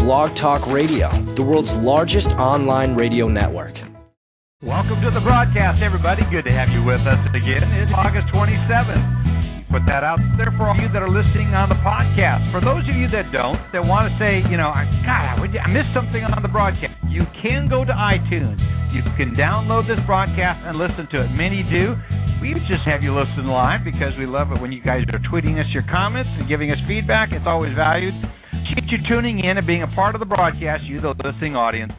Blog Talk Radio, the world's largest online radio network. Welcome to the broadcast, everybody. Good to have you with us again. It's August 27th. Put that out there for all you that are listening on the podcast. For those of you that don't, that want to say, I missed something on the broadcast, you can go to iTunes. You can download this broadcast and listen to it. Many do. We just have you listen live because we love it when you guys are tweeting us your comments and giving us feedback. It's always valued. Keep you tuning in and being a part of the broadcast, you, the listening audience.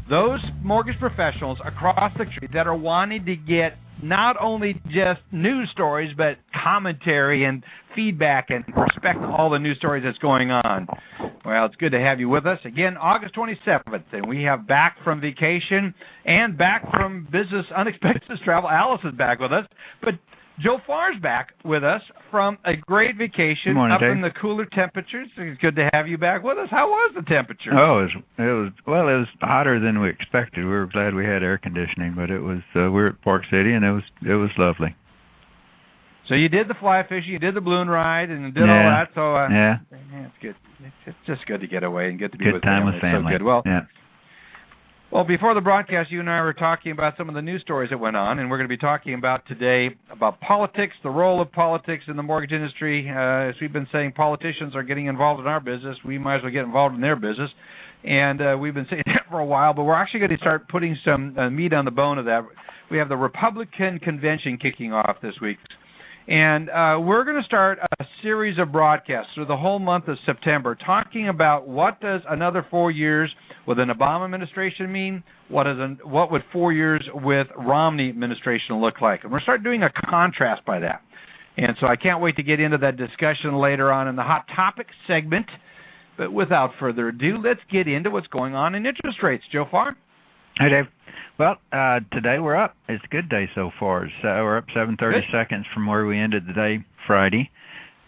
Those mortgage professionals across the country that are wanting to get not only just news stories, but commentary and feedback and respect all the news stories that's going on. Well, it's good to have you with us. Again, August 27th, and we have back from vacation and back from business, unexpected travel. Alice is back with us, but Joe Farr's back with us from a great vacation morning, up Dave. in the cooler temperatures. It's good to have you back with us. How was the temperature? Oh, it was hotter than we expected. We were glad we had air conditioning, but it was we were at Park City, and it was lovely. So you did the fly fishing, you did the balloon ride, and did all that. So yeah, it's good. It's just good to get away and get to be good with time family. with family. So good. Well, yeah. Well, before the broadcast, you and I were talking about some of the news stories that went on, and we're going to be talking about today about politics, the role of politics in the mortgage industry. As we've been saying, politicians are getting involved in our business. We might as well get involved in their business. And we've been saying that for a while, but we're actually going to start putting some meat on the bone of that. We have the Republican convention kicking off this week. And we're going to start a series of broadcasts through the whole month of September talking about what does another 4 years with an Obama administration mean, what would 4 years with Romney administration look like. And we're starting doing a contrast by that. And so I can't wait to get into that discussion later on in the Hot Topics segment. But without further ado, let's get into what's going on in interest rates. Joe Farr? Hey, Dave. Well, today we're up. It's a good day so far. So we're up 7/30 seconds from where we ended the day Friday.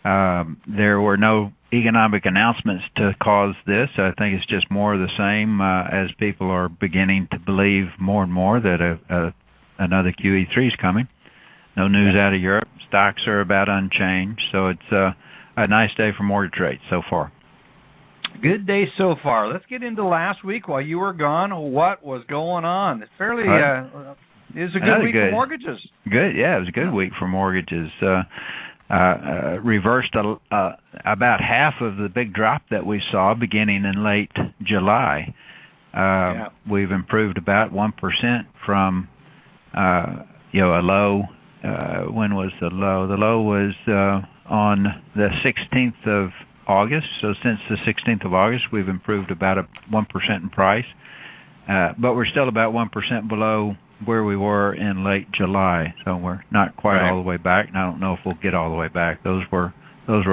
There were no economic announcements to cause this. I think it's just more of the same as people are beginning to believe more and more that another QE3 is coming. No news out of Europe. Stocks are about unchanged. So it's a nice day for mortgage rates so far. Good day so far. Let's get into last week while you were gone. What was going on? It's fairly it was a good week for mortgages. Good, yeah, it was a good week for mortgages. Reversed about half of the big drop that we saw beginning in late July. We've improved about 1% from a low. When was the low? The low was on the 16th of August. So since the 16th of August, we've improved about 1% in price, but we're still about 1% below where we were in late July. So we're not quite all the way back, and I don't know if we'll get all the way back. Those were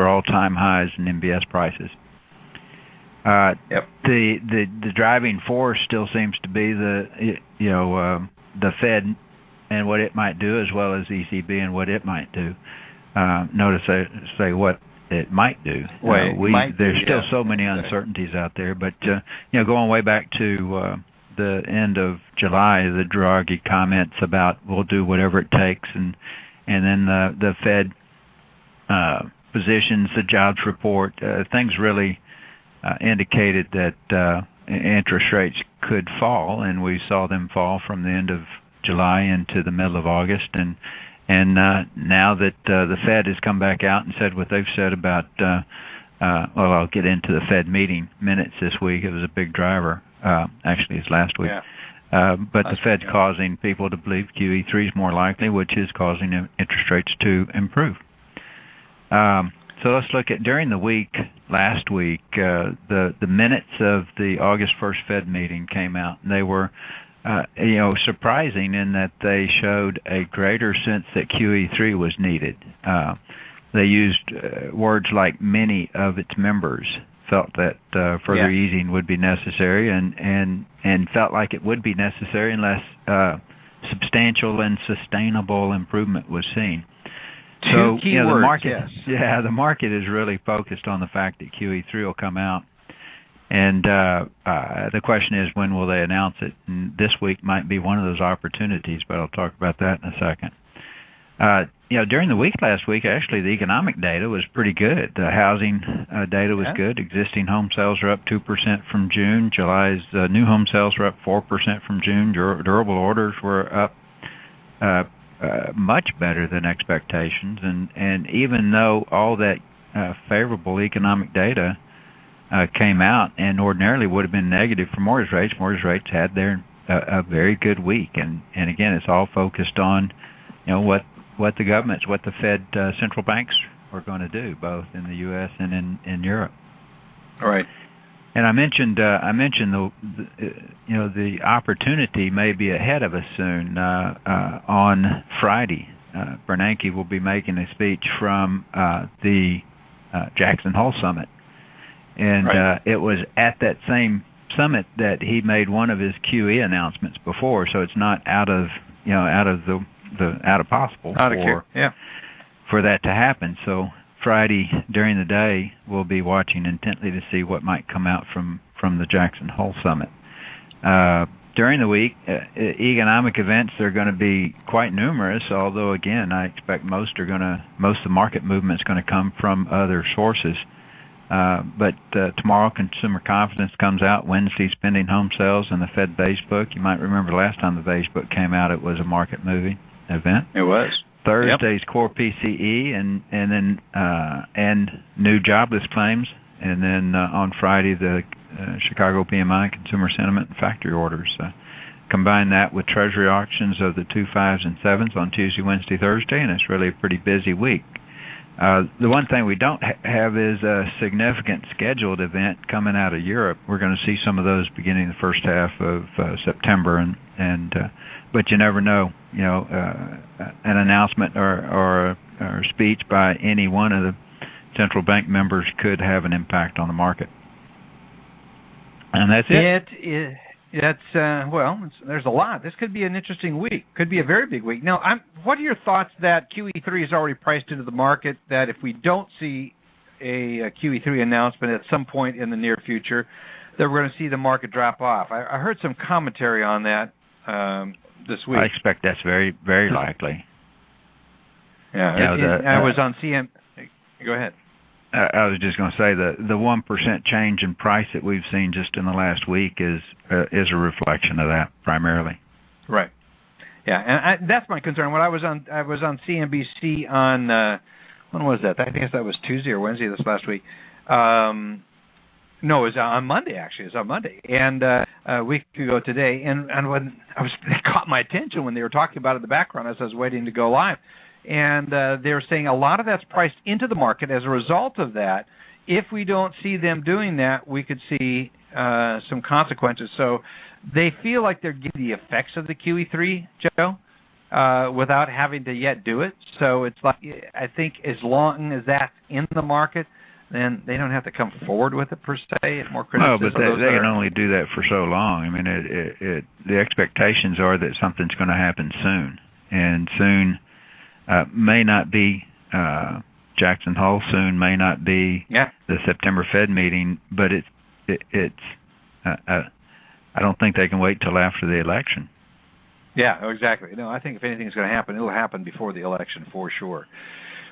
all-time highs in MBS prices. The driving force still seems to be the Fed and what it might do, as well as ECB and what it might do. Notice I say what it might do. There's still so many uncertainties out there, but going way back to the end of July, the Draghi comments about we'll do whatever it takes, and then the Fed positions, the jobs report, things really indicated that interest rates could fall, and we saw them fall from the end of July into the middle of August, and now that the Fed has come back out and said what they've said about, I'll get into the Fed meeting minutes this week. It was a big driver. Actually, it's last week. But the Fed's causing people to believe QE3 is more likely, which is causing interest rates to improve. So let's look at during the week, last week, the minutes of the August 1st Fed meeting came out, and they were surprising in that they showed a greater sense that QE3 was needed. They used words like many of its members felt that further easing would be necessary, and felt like it would be necessary unless substantial and sustainable improvement was seen. So the market, the market is really focused on the fact that QE3 will come out. And the question is, when will they announce it? And this week might be one of those opportunities, but I'll talk about that in a second. During the week last week, actually, the economic data was pretty good. The housing data was good. Existing home sales are up 2% from June. July's new home sales were up 4% from June. Durable orders were up much better than expectations. And even though all that favorable economic data came out and ordinarily would have been negative for mortgage rates had a very good week. And again, it's all focused on what the governments, what the Fed central banks are going to do, both in the U.S. and in Europe. All right. And I mentioned the opportunity may be ahead of us soon. On Friday, Bernanke will be making a speech from the Jackson Hole Summit, and it was at that same summit that he made one of his QE announcements before. So it's not out of possible for that to happen. So Friday during the day, we'll be watching intently to see what might come out from the Jackson Hole Summit. During the week, economic events are going to be quite numerous. Although again, I expect most of the market movement is going to come from other sources. But tomorrow, consumer confidence comes out. Wednesday, spending home sales and the Fed Beige Book. You might remember last time the Beige Book came out, it was a market-moving event. It was. Thursday's core PCE and then new jobless claims, and then on Friday the Chicago PMI, consumer sentiment, and factory orders. Combine that with Treasury auctions of the 2 5s and 7s on Tuesday, Wednesday, Thursday, and it's really a pretty busy week. The one thing we don't have is a significant scheduled event coming out of Europe. We're going to see some of those beginning the first half of September, but you never know. An announcement or a speech by any one of the central bank members could have an impact on the market. And that's it. There's a lot. This could be an interesting week. Could be a very big week. Now, what are your thoughts that QE3 is already priced into the market, that if we don't see a QE3 announcement at some point in the near future, that we're going to see the market drop off? I heard some commentary on that this week. I expect that's very, very likely. Yeah, I was on CM. Go ahead. I was just going to say the 1% change in price that we've seen just in the last week is a reflection of that primarily. Right. Yeah, and that's my concern. I was on CNBC on when was that? I think that was Tuesday or Wednesday this last week. No, it was on Monday actually. It was on Monday, and a week ago today. And when it caught my attention when they were talking about it in the background as I was waiting to go live. And they were saying a lot of that's priced into the market. As a result of that, if we don't see them doing that, we could see some consequences. So they feel like they're getting the effects of the QE3, Joe, without having to yet do it. So it's like, I think as long as that's in the market, then they don't have to come forward with it per se. More criticism. No, but they can only do that for so long. I mean, the expectations are that something's going to happen soon, and soon. May not be Jackson Hole soon, may not be the September Fed meeting, but I don't think they can wait till after the election. Yeah, exactly. No, I think if anything's going to happen, it'll happen before the election for sure.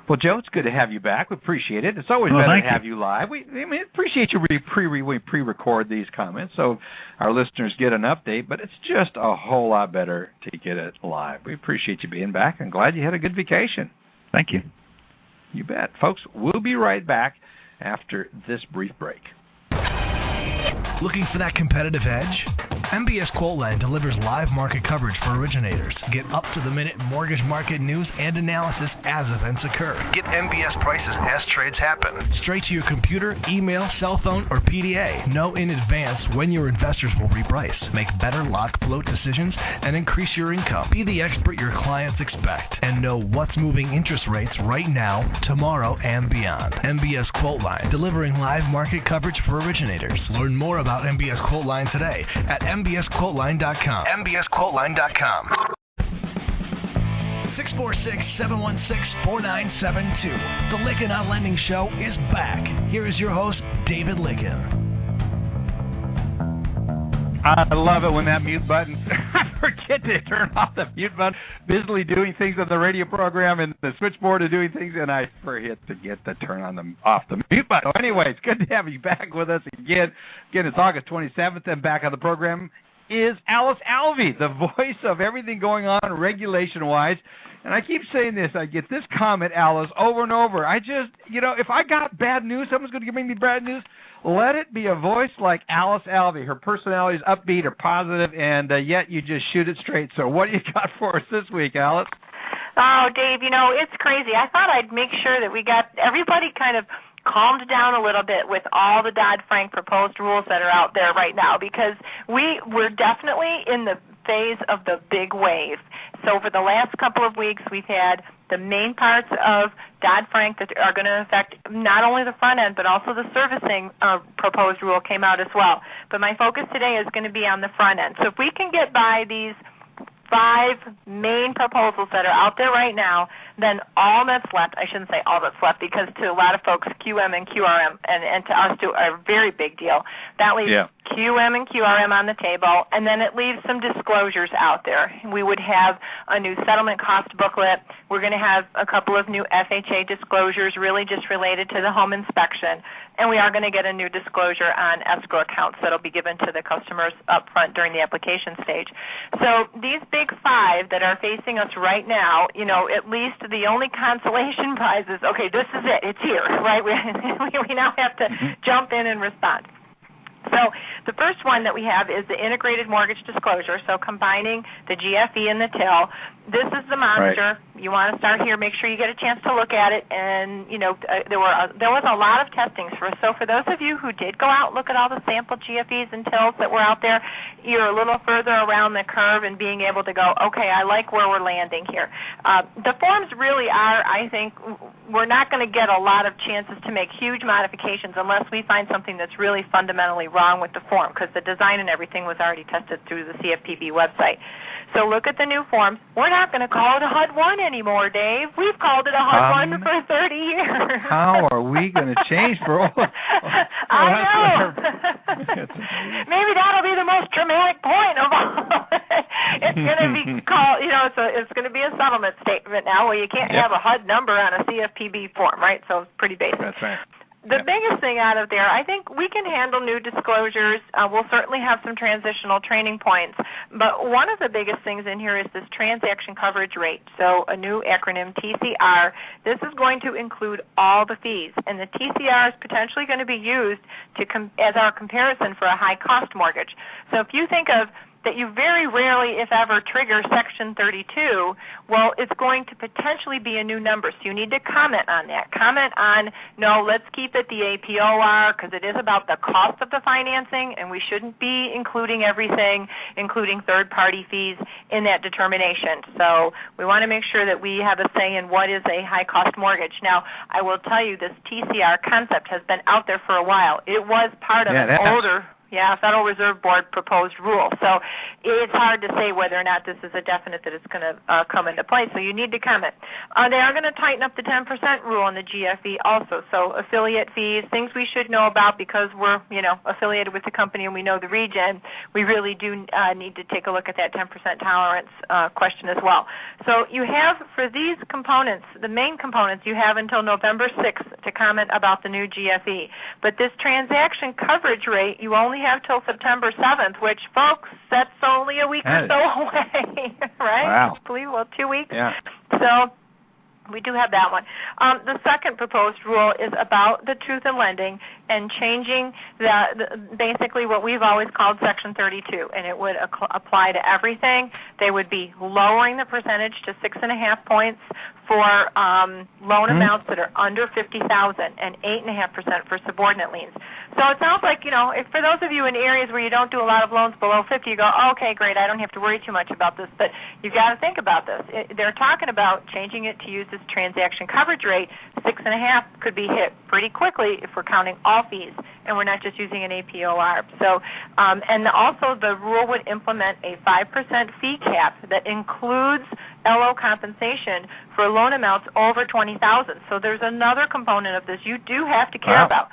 Well, Joe, it's good to have you back. We appreciate it. It's always better to have you live. We appreciate you pre-record these comments so our listeners get an update, but it's just a whole lot better to get it live. We appreciate you being back and glad you had a good vacation. Thank you. You bet. Folks, we'll be right back after this brief break. Looking for that competitive edge? MBS QuoteLine delivers live market coverage for originators. Get up-to-the-minute mortgage market news and analysis as events occur. Get MBS prices as trades happen. Straight to your computer, email, cell phone, or PDA. Know in advance when your investors will reprice. Make better lock-float decisions and increase your income. Be the expert your clients expect. And know what's moving interest rates right now, tomorrow, and beyond. MBS QuoteLine, delivering live market coverage for originators. Learn more about MBS QuoteLine today at mbsquoteline.com. mbsquoteline.com. 646-716-4972. The Lykken on Lending Show is back. Here is your host, David Lykken. I love it when that mute button. I forget to turn off the mute button, busily doing things on the radio program and the switchboard and doing things, and I forget to turn off the mute button. So anyway, it's good to have you back with us again. Again, it's August 27th, and back on the program is Alice Alvey, the voice of everything going on regulation-wise. And I keep saying this. I get this comment, Alice, over and over. I just, if I got bad news, someone's going to bring me bad news, let it be a voice like Alice Alvey. Her personality is upbeat or positive, and yet you just shoot it straight. So what do you got for us this week, Alice? Oh, Dave, it's crazy. I thought I'd make sure that we got everybody kind of calmed down a little bit with all the Dodd-Frank proposed rules that are out there right now, because we're definitely in the phase of the big wave. So for the last couple of weeks, we've had the main parts of Dodd-Frank that are going to affect not only the front end, but also the servicing proposed rule came out as well. But my focus today is going to be on the front end. So if we can get by these 5 main proposals that are out there right now, then all that's left, I shouldn't say all that's left, because to a lot of folks, QM and QRM, and to us too, are a very big deal. That leaves QM and QRM on the table, and then it leaves some disclosures out there. We would have a new settlement cost booklet. We're going to have a couple of new FHA disclosures, really just related to the home inspection, and we are going to get a new disclosure on escrow accounts that will be given to the customers up front during the application stage. So these big 5 that are facing us right now, at least the only consolation prize is, okay, this is it. It's here, right? We now have to jump in and respond. So the first one that we have is the integrated mortgage disclosure, so combining the GFE and the TIL. This is the monster. Right. You want to start here. Make sure you get a chance to look at it. And, there was a lot of testings. So for those of you who did go out and look at all the sample GFEs and TILs that were out there, you're a little further around the curve and being able to go, okay, I like where we're landing here. The forms really are, I think, we're not going to get a lot of chances to make huge modifications unless we find something that's really fundamentally wrong with the form, because the design and everything was already tested through the CFPB website. So look at the new forms. We're not going to call it a HUD-1 anymore, Dave. We've called it a HUD-1 for 30 years. How are we going to change for all? I know. Maybe that'll be the most dramatic point of all. It's going to be called, it's going to be a settlement statement now where you can't have a HUD number on a CFPB form, right? So it's pretty basic. That's right. The biggest thing out of there, I think we can handle new disclosures. We'll certainly have some transitional training points. But one of the biggest things in here is this transaction coverage rate. So a new acronym, TCR. This is going to include all the fees. And the TCR is potentially going to be used as our comparison for a high-cost mortgage. So if you think of that you very rarely, if ever, trigger Section 32, well, it's going to potentially be a new number. So you need to comment on that. Comment on, no, let's keep it the APOR, because it is about the cost of the financing, and we shouldn't be including everything, including third-party fees, in that determination. So we want to make sure that we have a say in what is a high-cost mortgage. Now, I will tell you, this TCR concept has been out there for a while. It was part of an older Federal Reserve Board proposed rule. So it's hard to say whether or not this is a definite that it's going to come into play. So you need to comment. They are going to tighten up the 10% rule on the GFE also. So affiliate fees, things we should know about because we're, affiliated with the company and we know the region. We really do need to take a look at that 10% tolerance question as well. So you have, for these components, the main components, you have until November 6th to comment about the new GFE. But this transaction coverage rate, you only have till September 7th, which, folks, that's only a week or so away, right? Wow. Believe, 2 weeks. Yeah. So we do have that one. The second proposed rule is about the truth in lending and changing basically what we've always called Section 32, and it would apply to everything. They would be lowering the percentage to 6.5 points for loan amounts that are under $50,000 and 8.5% for subordinate liens. So it sounds like, if for those of you in areas where you don't do a lot of loans below 50, you go, okay, great, I don't have to worry too much about this. But you've got to think about this. They're talking about changing it to use this transaction coverage rate. 6.5 could be hit pretty quickly if we're counting all fees and we're not just using an APOR. So, and also the rule would implement a 5% fee cap that includes LO compensation for loan amounts over $20,000. So there's another component of this you do have to care about.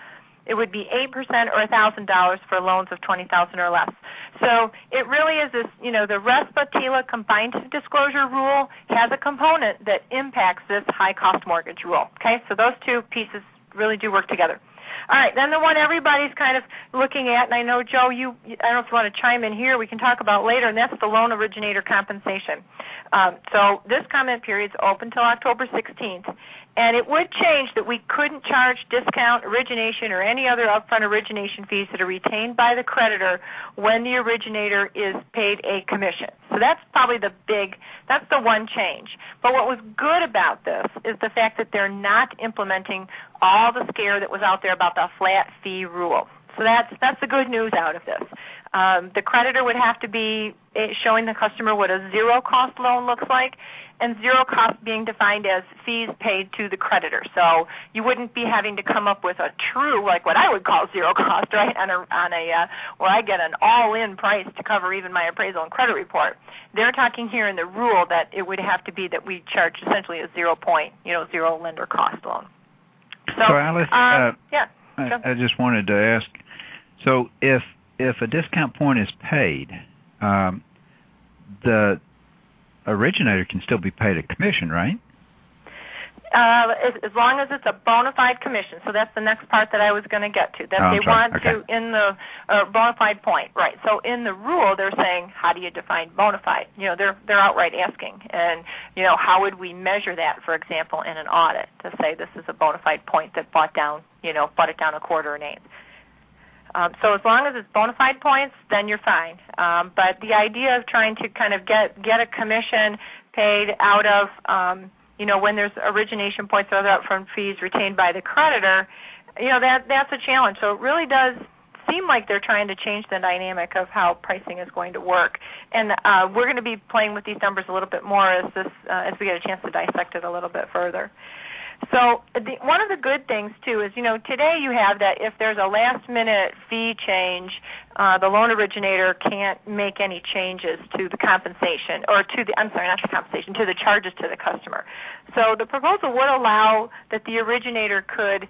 It would be 8% or $1,000 for loans of $20,000 or less. So it really is this, the RESPA-TILA combined disclosure rule has a component that impacts this high-cost mortgage rule. Okay, so those two pieces really do work together. All right, then the one everybody's kind of looking at, and I know, Joe, I don't know if you want to chime in here, we can talk about later, and that's the loan originator compensation. So this comment period is open until October 16th, and it would change that we couldn't charge discount, origination, or any other upfront origination fees that are retained by the creditor when the originator is paid a commission. So that's probably that's the one change. But what was good about this is the fact that they're not implementing all the scare that was out there about the flat fee rule. So that's the good news out of this. The creditor would have to be showing the customer what a zero-cost loan looks like, and zero cost being defined as fees paid to the creditor. So you wouldn't be having to come up with a true, like what I would call zero cost, right, where I get an all-in price to cover even my appraisal and credit report. They're talking here in the rule that it would have to be that we charge essentially a zero lender cost loan. So Alice, yeah. I just wanted to ask, so if a discount point is paid, the originator can still be paid a commission, right? As long as it's a bona fide commission. So that's the next part that I was going to get to. That they want to in the bona fide point, right? So in the rule, they're saying, how do you define bona fide? They're outright asking, and how would we measure that, for example, in an audit to say this is a bona fide point that brought it down a quarter an eighth. So as long as it's bona fide points, then you're fine. But the idea of trying to kind of get a commission paid out of, when there's origination points or other upfront fees retained by the creditor, that's a challenge. So it really does seem like they're trying to change the dynamic of how pricing is going to work. And we're going to be playing with these numbers a little bit more as we get a chance to dissect it a little bit further. So one of the good things, too, is, today you have that if there's a last-minute fee change, the loan originator can't make any changes to the compensation, or to the charges to the customer. So the proposal would allow that the originator could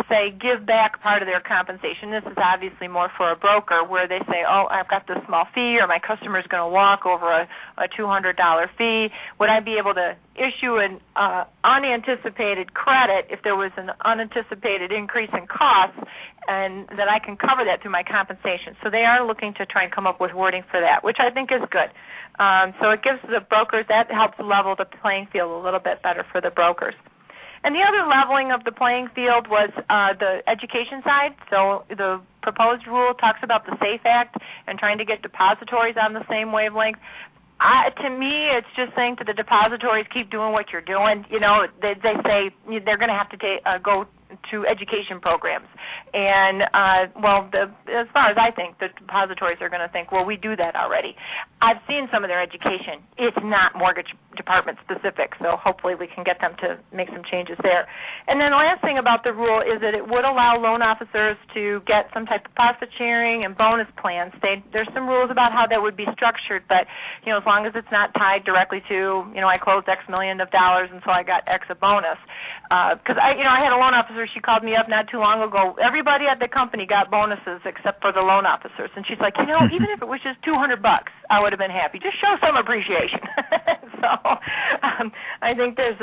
say give back part of their compensation. This is obviously more for a broker where they say, oh, I've got this small fee, or my customer is going to walk over a $200 fee. Would I be able to issue an unanticipated credit if there was an unanticipated increase in costs, and that I can cover that through my compensation? So they are looking to try and come up with wording for that, which I think is good. So it gives the brokers, that helps level the playing field a little bit better for the brokers. And the other leveling of the playing field was the education side. So the proposed rule talks about the SAFE Act and trying to get depositories on the same wavelength. To me, it's just saying to the depositories, keep doing what you're doing. They say they're going to have to go to education programs. And, as far as I think, the depositories are going to think, well, we do that already. I've seen some of their education. It's not mortgage department specific, so hopefully we can get them to make some changes there. And then the last thing about the rule is that it would allow loan officers to get some type of profit sharing and bonus plans. There's some rules about how that would be structured, but, as long as it's not tied directly to, I closed X million of dollars and so I got X a bonus. Because I had a loan officer, she called me up not too long ago. Everybody at the company got bonuses except for the loan officers. And she's like, even if it was just $200, I would have been happy. Just show some appreciation. So I think there's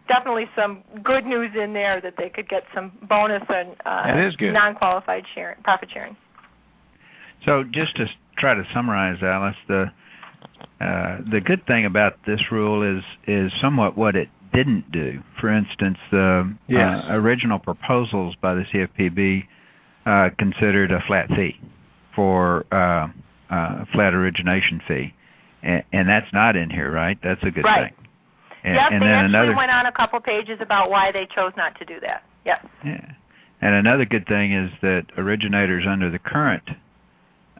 definitely some good news in there that they could get some bonus and non-qualified profit sharing. So just to try to summarize, Alice, the good thing about this rule is somewhat what it didn't do. For instance, the original proposals by the CFPB considered a flat fee for a flat origination fee, and that's not in here, right? That's a good thing. And they actually went on a couple pages about why they chose not to do that. Yes. Yeah. And another good thing is that originators under the current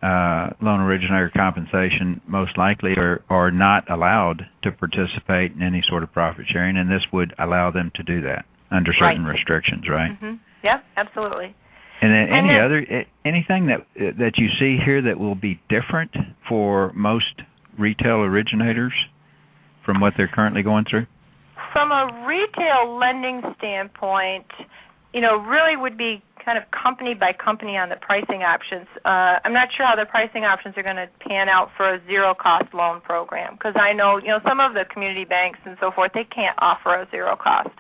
loan originator compensation most likely are not allowed to participate in any sort of profit sharing, and this would allow them to do that under certain restrictions, right? Mm-hmm. Yeah, absolutely. And then anything that you see here that will be different for most retail originators from what they're currently going through? From a retail lending standpoint, really would be kind of company by company on the pricing options. I'm not sure how the pricing options are going to pan out for a zero-cost loan program, because I know, some of the community banks and so forth, they can't offer a zero cost,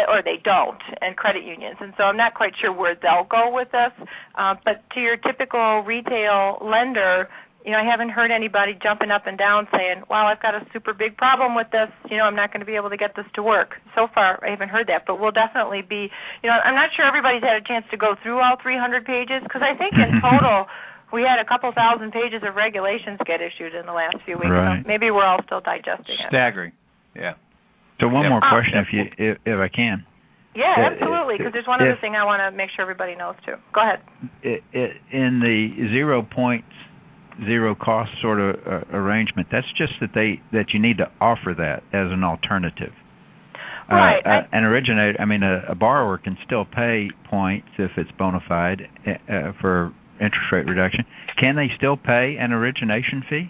or they don't, and credit unions. And so I'm not quite sure where they'll go with this. But to your typical retail lender, I haven't heard anybody jumping up and down saying, well, I've got a super big problem with this. I'm not going to be able to get this to work. So far, I haven't heard that. But we'll definitely be, I'm not sure everybody's had a chance to go through all 300 pages, because I think in total we had a couple thousand pages of regulations get issued in the last few weeks. Right. So maybe we're all still digesting it. Staggering. Yeah. So one more question, if I can. Yeah, absolutely, because there's one other thing I want to make sure everybody knows, too. Go ahead. In the 0 cost sort of arrangement, that's just that you need to offer that as an alternative. Right. An originator, a borrower can still pay points if it's bona fide for interest rate reduction. Can they still pay an origination fee?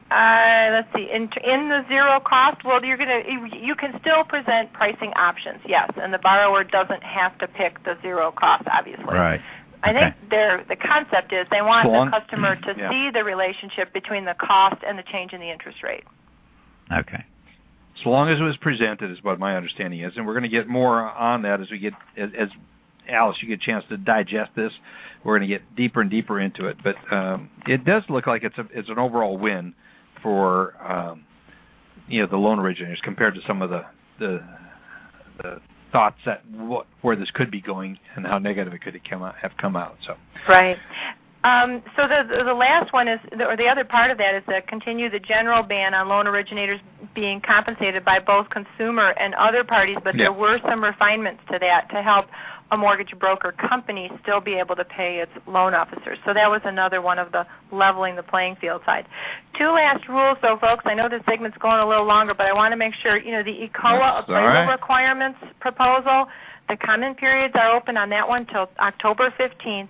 Let's see. In the zero cost, well, you can still present pricing options, yes, and the borrower doesn't have to pick the zero cost, obviously. Right. I think the concept is they want the customer to yeah. see the relationship between the cost and the change in the interest rate. Okay. So long as it was presented is what my understanding is, and we're going to get more on that as we get, as Alice, you get a chance to digest this. We're going to get deeper and deeper into it, but it does look like it's an overall win for the loan originators compared to some of the thoughts that where this could be going and how negative it could have come out. So right. So the last one is, or the other part of that is to continue the general ban on loan originators being compensated by both consumer and other parties, but there were some refinements to that to help a mortgage broker company still be able to pay its loan officers. So that was another one of the leveling the playing field side. Two last rules, though, folks. I know this segment's going a little longer, but I want to make sure, the ECOA appraisal requirements proposal, the comment periods are open on that one till October 15th.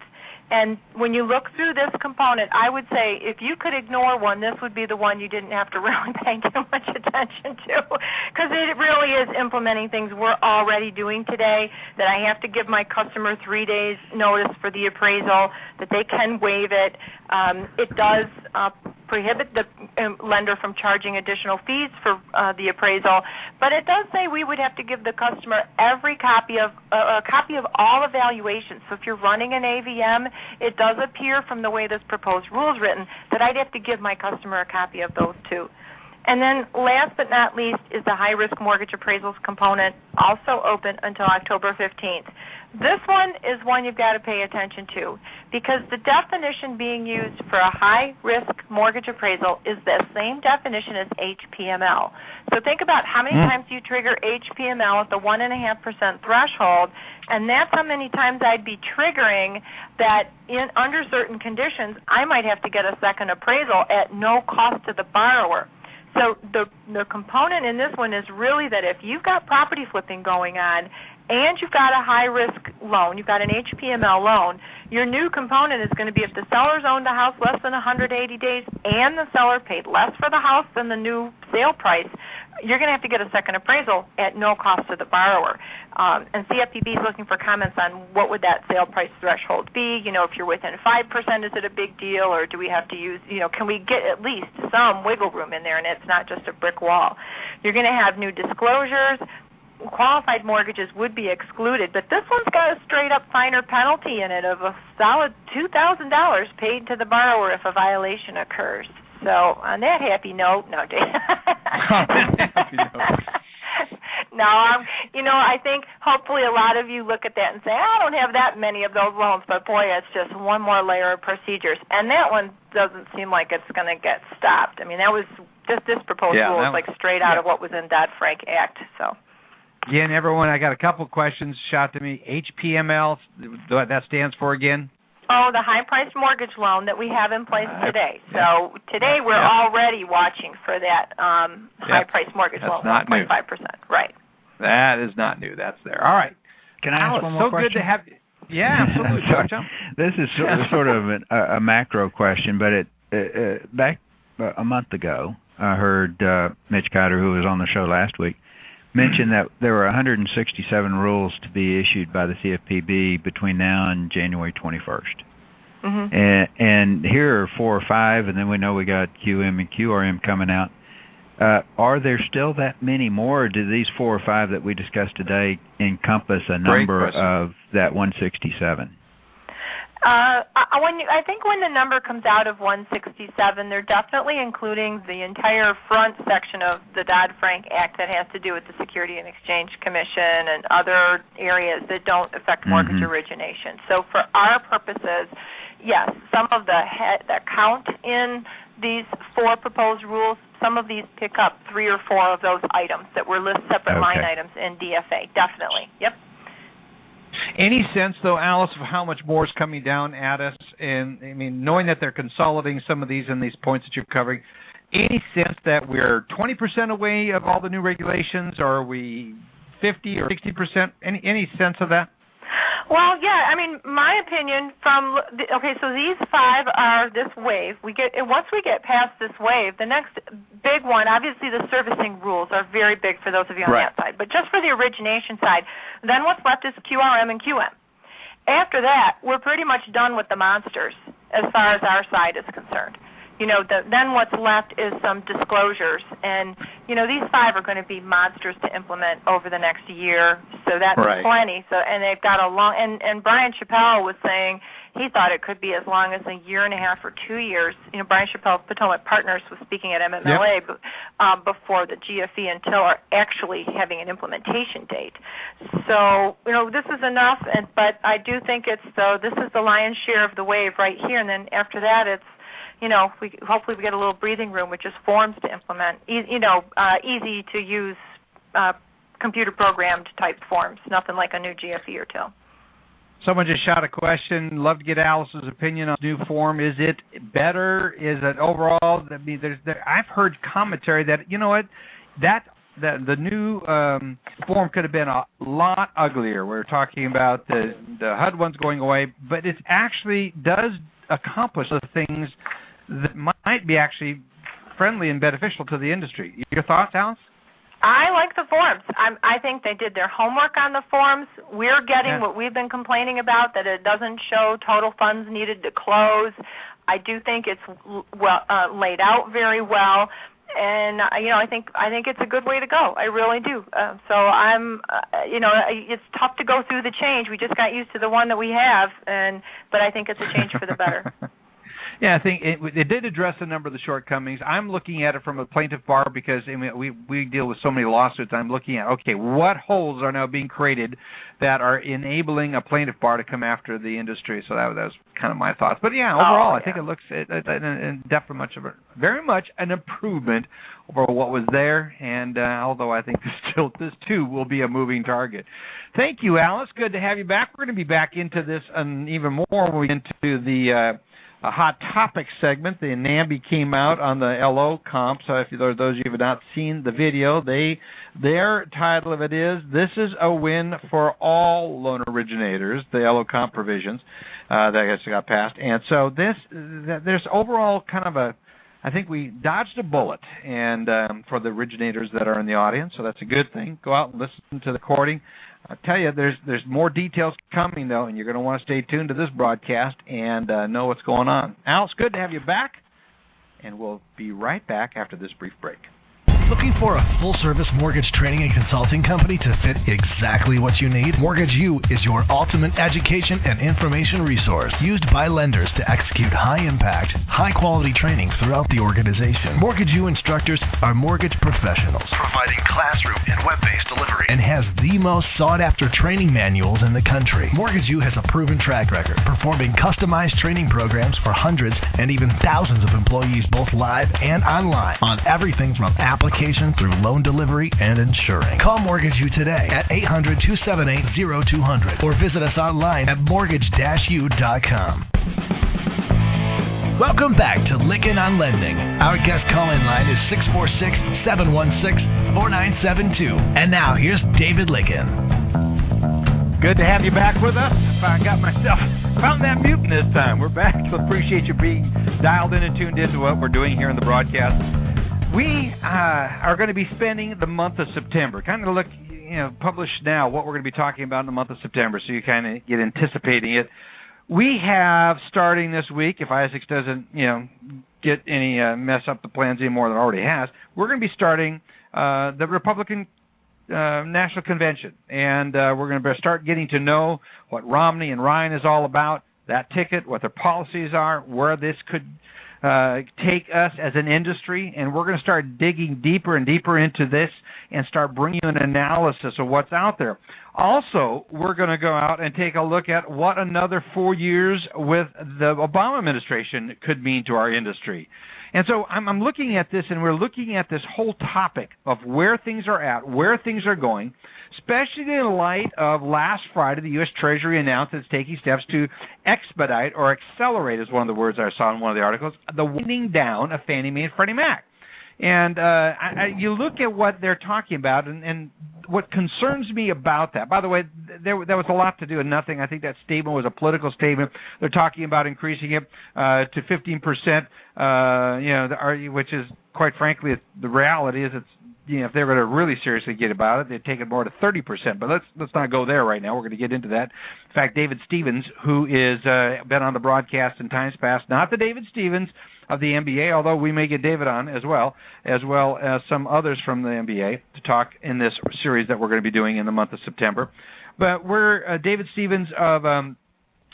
And when you look through this component, I would say if you could ignore one, this would be the one you didn't have to really pay too much attention to, because it really is implementing things we're already doing today, that I have to give my customer 3 days notice for the appraisal, that they can waive it. It does prohibit the lender from charging additional fees for the appraisal, but it does say we would have to give the customer every copy of a copy of all evaluations. So if you're running an AVM, it does appear from the way this proposed rule is written that I'd have to give my customer a copy of those too. And then last but not least is the high-risk mortgage appraisals component, also open until October 15th. This one is one you've got to pay attention to, because the definition being used for a high-risk mortgage appraisal is the same definition as HPML. So think about how many times you trigger HPML at the 1.5% threshold, and that's how many times I'd be triggering that under certain conditions I might have to get a second appraisal at no cost to the borrower. So the component in this one is really that if you've got property flipping going on and you've got a high-risk loan, you've got an HPML loan, your new component is going to be if the seller's owned a house less than 180 days and the seller paid less for the house than the new sale price, you're going to have to get a second appraisal at no cost to the borrower. And CFPB is looking for comments on what would that sale price threshold be. If you're within 5%, is it a big deal, or do we have to use, can we get at least some wiggle room in there and it's not just a brick wall? You're going to have new disclosures. Qualified mortgages would be excluded, but this one's got a straight-up finer penalty in it of a solid $2,000 paid to the borrower if a violation occurs. So on that happy note, no, Dave. No, I think hopefully a lot of you look at that and say, I don't have that many of those loans, but boy, it's just one more layer of procedures. And that one doesn't seem like it's going to get stopped. That was just this proposed rule is like straight out of what was in Dodd-Frank Act. So. Again, everyone, I got a couple of questions shot to me. HPML, what that stands for again? Oh, the high-priced mortgage loan that we have in place today. So today we're already watching for that high-priced mortgage loan, 1.5%. Right. That is not new. That's there. All right. Can I ask one more question? So good to have you. Yeah, absolutely. This is sort of a macro question, but back a month ago, I heard Mitch Cotter, who was on the show last week, mention that there were 167 rules to be issued by the CFPB between now and January 21st. Mm-hmm. And here are 4 or 5, and then we know we got QM and QRM coming out. Are there still that many more, or do these 4 or 5 that we discussed today encompass a number of that 167? I think when the number comes out of 167, they're definitely including the entire front section of the Dodd-Frank Act that has to do with the Security and Exchange Commission and other areas that don't affect mortgage origination. So for our purposes, yes, some of the count in these 4 proposed rules, some of these pick up 3 or 4 of those items that were listed separate line items in DFA. Definitely. Yep. Any sense, though, Alice, of how much more is coming down at us? And, I mean, knowing that they're consolidating some of these and these points that you're covering, any sense that we're 20% away of all the new regulations, or are we 50 or 60%? Any sense of that? Well, yeah, I mean, my opinion so these 5 are this wave. Once we get past this wave, the next big one, obviously the servicing rules are very big for those of you on that side. But just for the origination side, then what's left is QRM and QM. After that, we're pretty much done with the monsters as far as our side is concerned. Then what's left is some disclosures, and these 5 are going to be monsters to implement over the next year. So that's plenty. So, and they've got a long. And Brian Schell was saying he thought it could be as long as a year and a half or 2 years. Brian Schell of Potomac Partners was speaking at MMLA before the GFE until are actually having an implementation date. So this is enough. But I do think this is the lion's share of the wave right here, and then after that it's. Hopefully we get a little breathing room with just forms to implement, easy to use computer programmed type forms, nothing like a new GFE or 2. Someone just shot a question. Love to get Alice's opinion on the new form. Is it better? Is it overall? I mean, I've heard commentary that, the new form could have been a lot uglier. We're talking about the HUD ones going away, but it actually does accomplish the things that might be actually friendly and beneficial to the industry. Your thoughts, Alice? I like the forms. I think they did their homework on the forms. We're getting what we've been complaining about, that it doesn't show total funds needed to close. I do think it's laid out very well, and I think it's a good way to go. I really do. So I'm, it's tough to go through the change. We just got used to the one that we have, but I think it's a change for the better. Yeah, I think it did address a number of the shortcomings. I'm looking at it from a plaintiff bar because we deal with so many lawsuits. I'm looking at, what holes are now being created that are enabling a plaintiff bar to come after the industry? So that was kind of my thoughts. But overall, I think it looks definitely very much an improvement over what was there. And although I think this too will be a moving target. Thank you, Alice. Good to have you back. We're going to be back into this and even more when we get into the a hot topic segment. The NAMBI came out on the LO comp, so if those of you who have not seen the video, their title of it is, "This is a win for all loan originators," the LO comp provisions that got passed. And so there's overall kind of I think we dodged a bullet, and for the originators that are in the audience, so that's a good thing. Go out and listen to the recording. I tell you, there's more details coming, though, and you're going to want to stay tuned to this broadcast and know what's going on. Alice, good to have you back, and we'll be right back after this brief break. Looking for a full-service mortgage training and consulting company to fit exactly what you need? Mortgage U is your ultimate education and information resource used by lenders to execute high-impact, high-quality training throughout the organization. Mortgage U instructors are mortgage professionals, providing classroom and web-based delivery, and has the most sought-after training manuals in the country. Mortgage U has a proven track record, performing customized training programs for hundreds and even thousands of employees, both live and online, on everything from application through loan delivery and insuring. Call Mortgage U today at 800-278-0200 or visit us online at mortgage-u.com. Welcome back to Lykken on Lending. Our guest call-in line is 646-716-4972. And now here's David Lykken. Good to have you back with us. I found that mute this time. We're back. So appreciate you being dialed in and tuned into what we're doing here in the broadcast. We are going to be spending the month of September. Kind of look, publish now what we're going to be talking about in the month of September, so you kind of get anticipating it. We have, starting this week, if Isaacs doesn't, get any mess up the plans any more than it already has, we're going to be starting the Republican National Convention, and we're going to start getting to know what Romney and Ryan is all about, that ticket, what their policies are, where this could take us as an industry, and we're going to start digging deeper and deeper into this and start bringing you an analysis of what's out there. Also, we're going to go out and take a look at what another 4 years with the Obama administration could mean to our industry. And so I'm looking at this, and we're looking at this whole topic of where things are at, where things are going, especially in light of last Friday, the U.S. Treasury announced it's taking steps to expedite or accelerate, is one of the words I saw in one of the articles, the winding down of Fannie Mae and Freddie Mac. And you look at what they're talking about, and what concerns me about that, by the way, there was a lot to do with nothing. I think that statement was a political statement. They're talking about increasing it to 15%, which is, quite frankly, the reality is it's, if they're going to really seriously get about it, they'd take it more to 30%. But let's not go there right now. We're going to get into that. In fact, David Stevens, who is been on the broadcast in times past, not the David Stevens of the NBA, although we may get David on as well as some others from the NBA to talk in this series that we're going to be doing in the month of September. But we're David Stevens of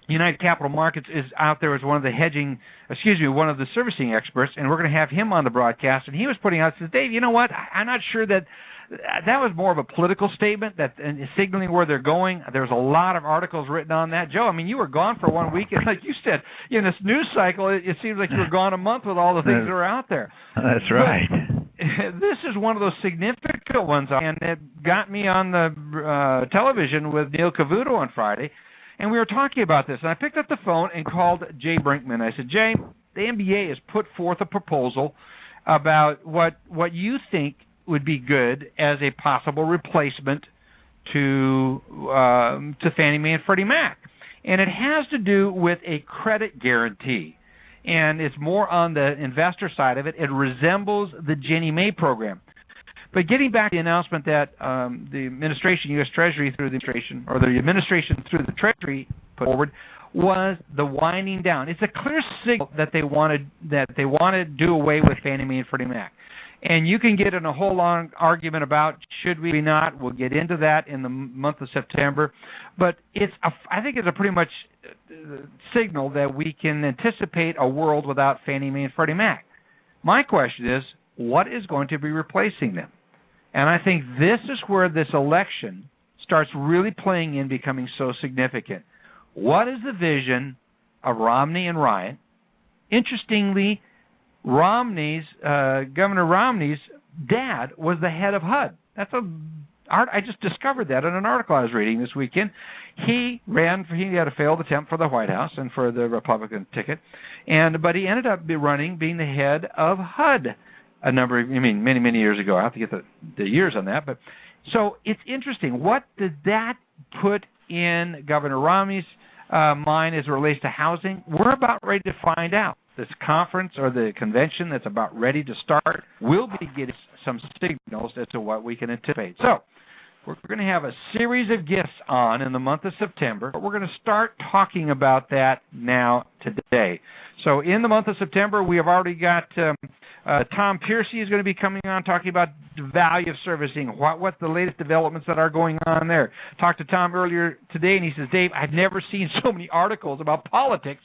United Capital Markets is out there as one of the servicing experts, and we're going to have him on the broadcast. And he was putting out, says, Dave, you know what? I'm not sure that was more of a political statement that and signaling where they're going. There's a lot of articles written on that. Joe, I mean, you were gone for 1 week, and like you said, in this news cycle, it seems like you were gone a month with all the things that are out there. That's right. But this is one of those significant ones, and it got me on the television with Neil Cavuto on Friday. And we were talking about this, and I picked up the phone and called Jay Brinkman. I said, Jay, the NBA has put forth a proposal about what you think would be good as a possible replacement to Fannie Mae and Freddie Mac. And it has to do with a credit guarantee. And it's more on the investor side of it. It resembles the Ginnie Mae program. But getting back to the announcement that the administration, U.S. Treasury through the administration through the Treasury put forward, was the winding down. It's a clear signal that they want to do away with Fannie Mae and Freddie Mac. And you can get in a whole long argument about should we not. We'll get into that in the month of September. But I think it's a pretty much signal that we can anticipate a world without Fannie Mae and Freddie Mac. My question is, what is going to be replacing them? And I think this is where this election starts really playing in, becoming so significant. What is the vision of Romney and Ryan? Interestingly, Governor Romney's dad was the head of HUD. I just discovered that in an article I was reading this weekend. He had a failed attempt for the White House and for the Republican ticket, but he ended up being the head of HUD many years ago. I have to get the years on that. But so it's interesting. What did that put in Governor Romney's mind as it relates to housing? We're about ready to find out. This conference or the convention that's about ready to start will be getting some signals as to what we can anticipate. So we're going to have a series of guests on in the month of September, but we're going to start talking about that now today. So in the month of September, we have already got Tom Piercy is going to be coming on talking about the value of servicing, what the latest developments that are going on there. Talked to Tom earlier today, and he says, Dave, I've never seen so many articles about politics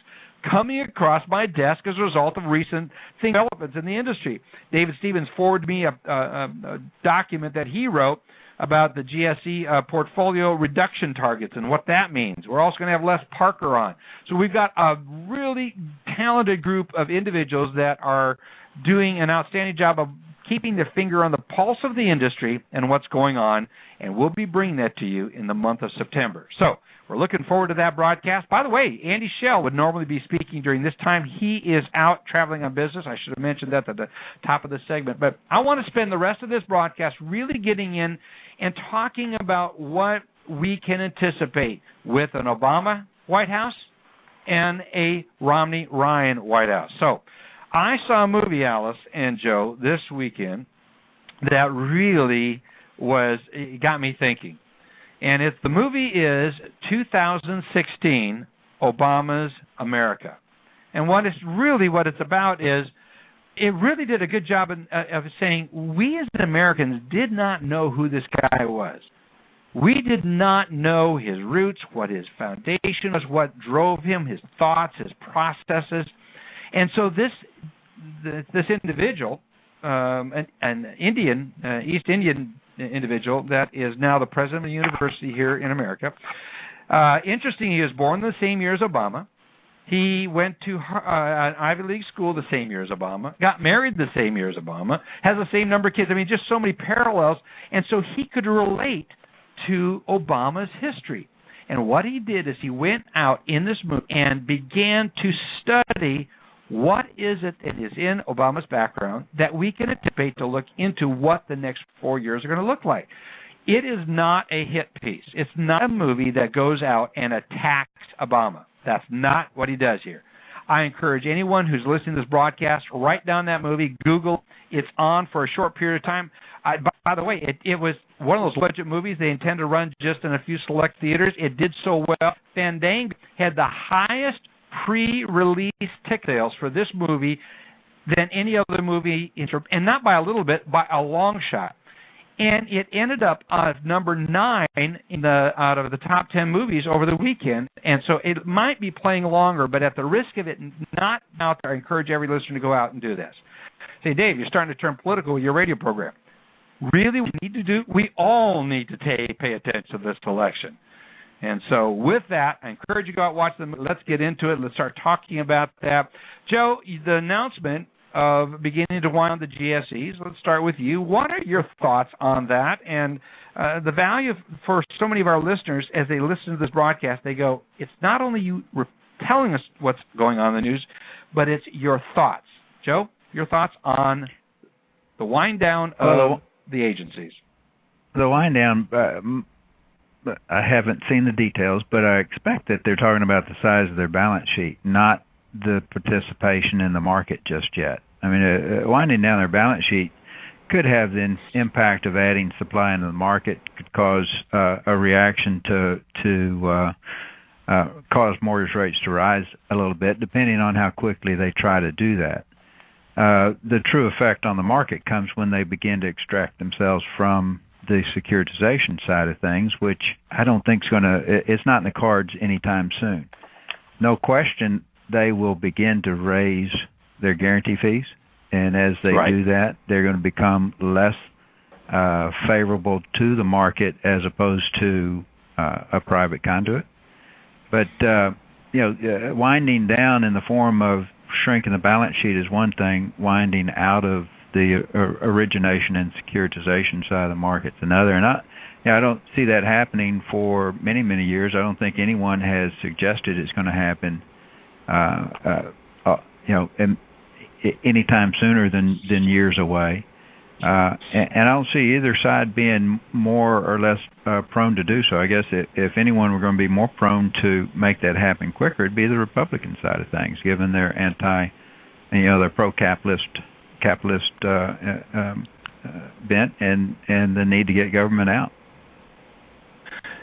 coming across my desk as a result of recent developments in the industry. David Stevens forwarded me a document that he wrote about the GSE portfolio reduction targets and what that means. We're also going to have Les Parker on. So we've got a really talented group of individuals that are doing an outstanding job of keeping their finger on the pulse of the industry and what's going on, and we'll be bringing that to you in the month of September. So we're looking forward to that broadcast. By the way, Andy Schell would normally be speaking during this time. He is out traveling on business. I should have mentioned that at the top of the segment. But I want to spend the rest of this broadcast really getting in and talking about what we can anticipate with an Obama White House and a Romney-Ryan White House. So I saw a movie, Alice and Joe, this weekend that really it got me thinking. And the movie is 2016, Obama's America. And what it's about is, it really did a good job of saying we as Americans did not know who this guy was. We did not know his roots, what his foundation was, what drove him, his thoughts, his processes. And so this individual, an East Indian individual that is now the president of the university here in America. Interesting, he was born the same year as Obama. He went to an Ivy League school the same year as Obama, got married the same year as Obama, has the same number of kids. I mean, just so many parallels. And so he could relate to Obama's history. And what he did is he went out in this movie and began to study what is it that is in Obama's background that we can anticipate to look into what the next 4 years are going to look like. It is not a hit piece. It's not a movie that goes out and attacks Obama. That's not what he does here. I encourage anyone who's listening to this broadcast, write down that movie, Google. It's on for a short period of time. By the way, it was one of those budget movies they intend to run just in a few select theaters. It did so well. Fandango had the highest pre-release ticket sales for this movie than any other movie, and not by a little bit, by a long shot. And it ended up number 9 out of the top 10 movies over the weekend. And so it might be playing longer, but at the risk of it not out there, I encourage every listener to go out and do this. Say, Dave, you're starting to turn political with your radio program. Really, we all need to pay attention to this election. And so with that, I encourage you to go out and watch them. Let's get into it. Let's start talking about that. Joe, the announcement of beginning to wind the GSEs. Let's start with you. What are your thoughts on that? And the value for so many of our listeners, as they listen to this broadcast, they go, it's not only you telling us what's going on in the news, but it's your thoughts. Joe, your thoughts on the wind down of the agencies. The wind down, I haven't seen the details, but I expect that they're talking about the size of their balance sheet, not the participation in the market just yet. I mean, winding down their balance sheet could have the impact of adding supply into the market, could cause a reaction to cause mortgage rates to rise a little bit, depending on how quickly they try to do that. The true effect on the market comes when they begin to extract themselves from the securitization side of things, which I don't think it's not in the cards anytime soon. No question, they will begin to raise their guarantee fees, and as they do that, they're going to become less favorable to the market as opposed to a private conduit. But winding down in the form of shrinking the balance sheet is one thing. Winding out of the origination and securitization side of the market is another. And I don't see that happening for many, many years. I don't think anyone has suggested it's going to happen anytime sooner than years away. And I don't see either side being more or less prone to do so. I guess if anyone were going to be more prone to make that happen quicker, it'd be the Republican side of things, given their their pro-capitalist bent and the need to get government out.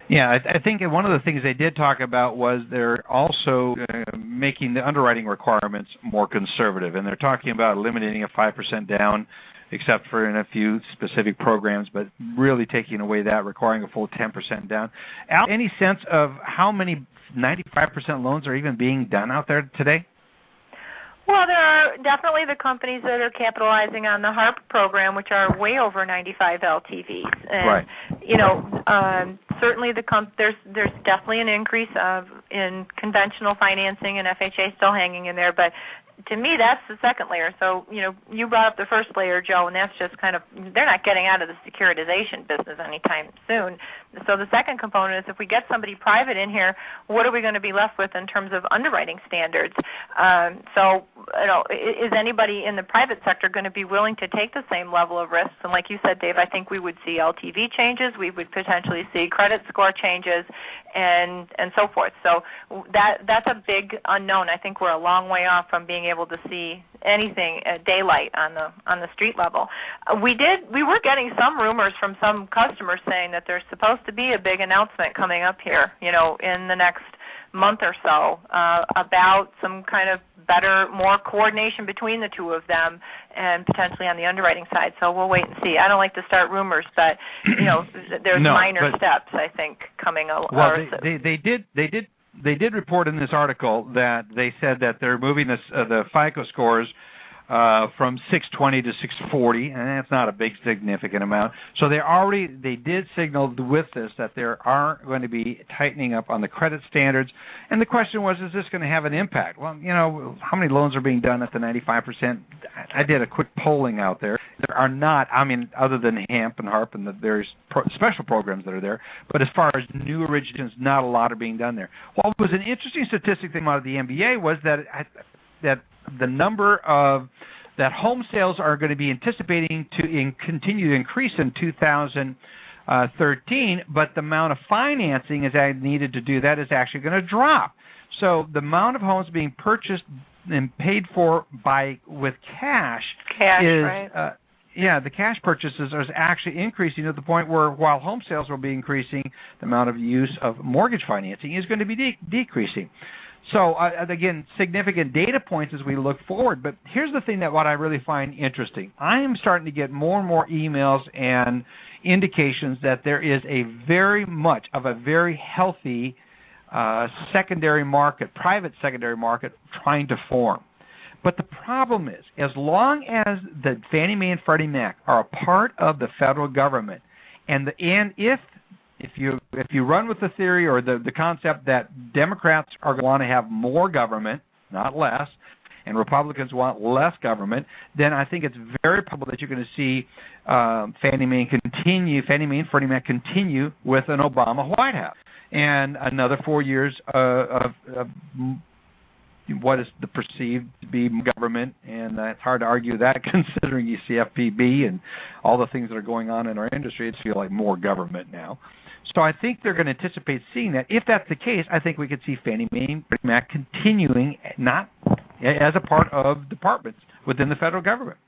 Yeah, I think one of the things they did talk about was they're also making the underwriting requirements more conservative, and they're talking about eliminating a 5% down, except for in a few specific programs, but really taking away that, requiring a full 10% down. Al, any sense of how many 95% loans are even being done out there today? Well, there are definitely the companies that are capitalizing on the HARP program, which are way over 95 LTVs. And, certainly there's definitely an increase in conventional financing, and FHA still hanging in there, but to me, that's the second layer. So, you brought up the first layer, Joe, and that's just they're not getting out of the securitization business anytime soon. So the second component is if we get somebody private in here, what are we going to be left with in terms of underwriting standards? Is anybody in the private sector going to be willing to take the same level of risks? And like you said, Dave, I think we would see LTV changes. We would potentially see credit score changes and so forth. So that's a big unknown. I think we're a long way off from being able to see anything daylight on the street level. We were getting some rumors from some customers saying that there's supposed to be a big announcement coming up here, in the next month or so, about some kind of better, more coordination between the two of them, and potentially on the underwriting side. So we'll wait and see. I don't like to start rumors, but there's minor steps I think coming along. Well, they did report in this article that they said that they're moving the FICO scores from 620 to 640, and that's not a big significant amount. So they did signal with this that there are going to be tightening up on the credit standards. And the question was, is this going to have an impact? Well, how many loans are being done at the 95%? I did a quick polling out there. There are not, other than HAMP and HARP and the various special programs that are there, but as far as new originations, not a lot are being done there. What was an interesting statistic that came out of the MBA was that the number of that home sales are going to be anticipating to continue to increase in 2013, but the amount of financing is needed to do that is actually going to drop. So the amount of homes being purchased and paid for with cash is right? The cash purchases are actually increasing to the point where, while home sales will be increasing, the amount of use of mortgage financing is going to be decreasing. So, again, significant data points as we look forward. But here's the thing what I really find interesting. I am starting to get more and more emails and indications that there is a very healthy secondary market, private secondary market, trying to form. But the problem is, as long as the Fannie Mae and Freddie Mac are a part of the federal government, and if you run with the theory or the concept that Democrats are going to want to have more government, not less, and Republicans want less government, then I think it's very probable that you're going to see Fannie Mae and Freddie Mac continue with an Obama White House and another 4 years of what is the perceived to be government, and it's hard to argue that considering you see FPB and all the things that are going on in our industry. It feels like more government now. So I think they're going to anticipate seeing that. If that's the case, I think we could see Fannie Mae and Freddie Mac continuing not as a part of departments within the federal government.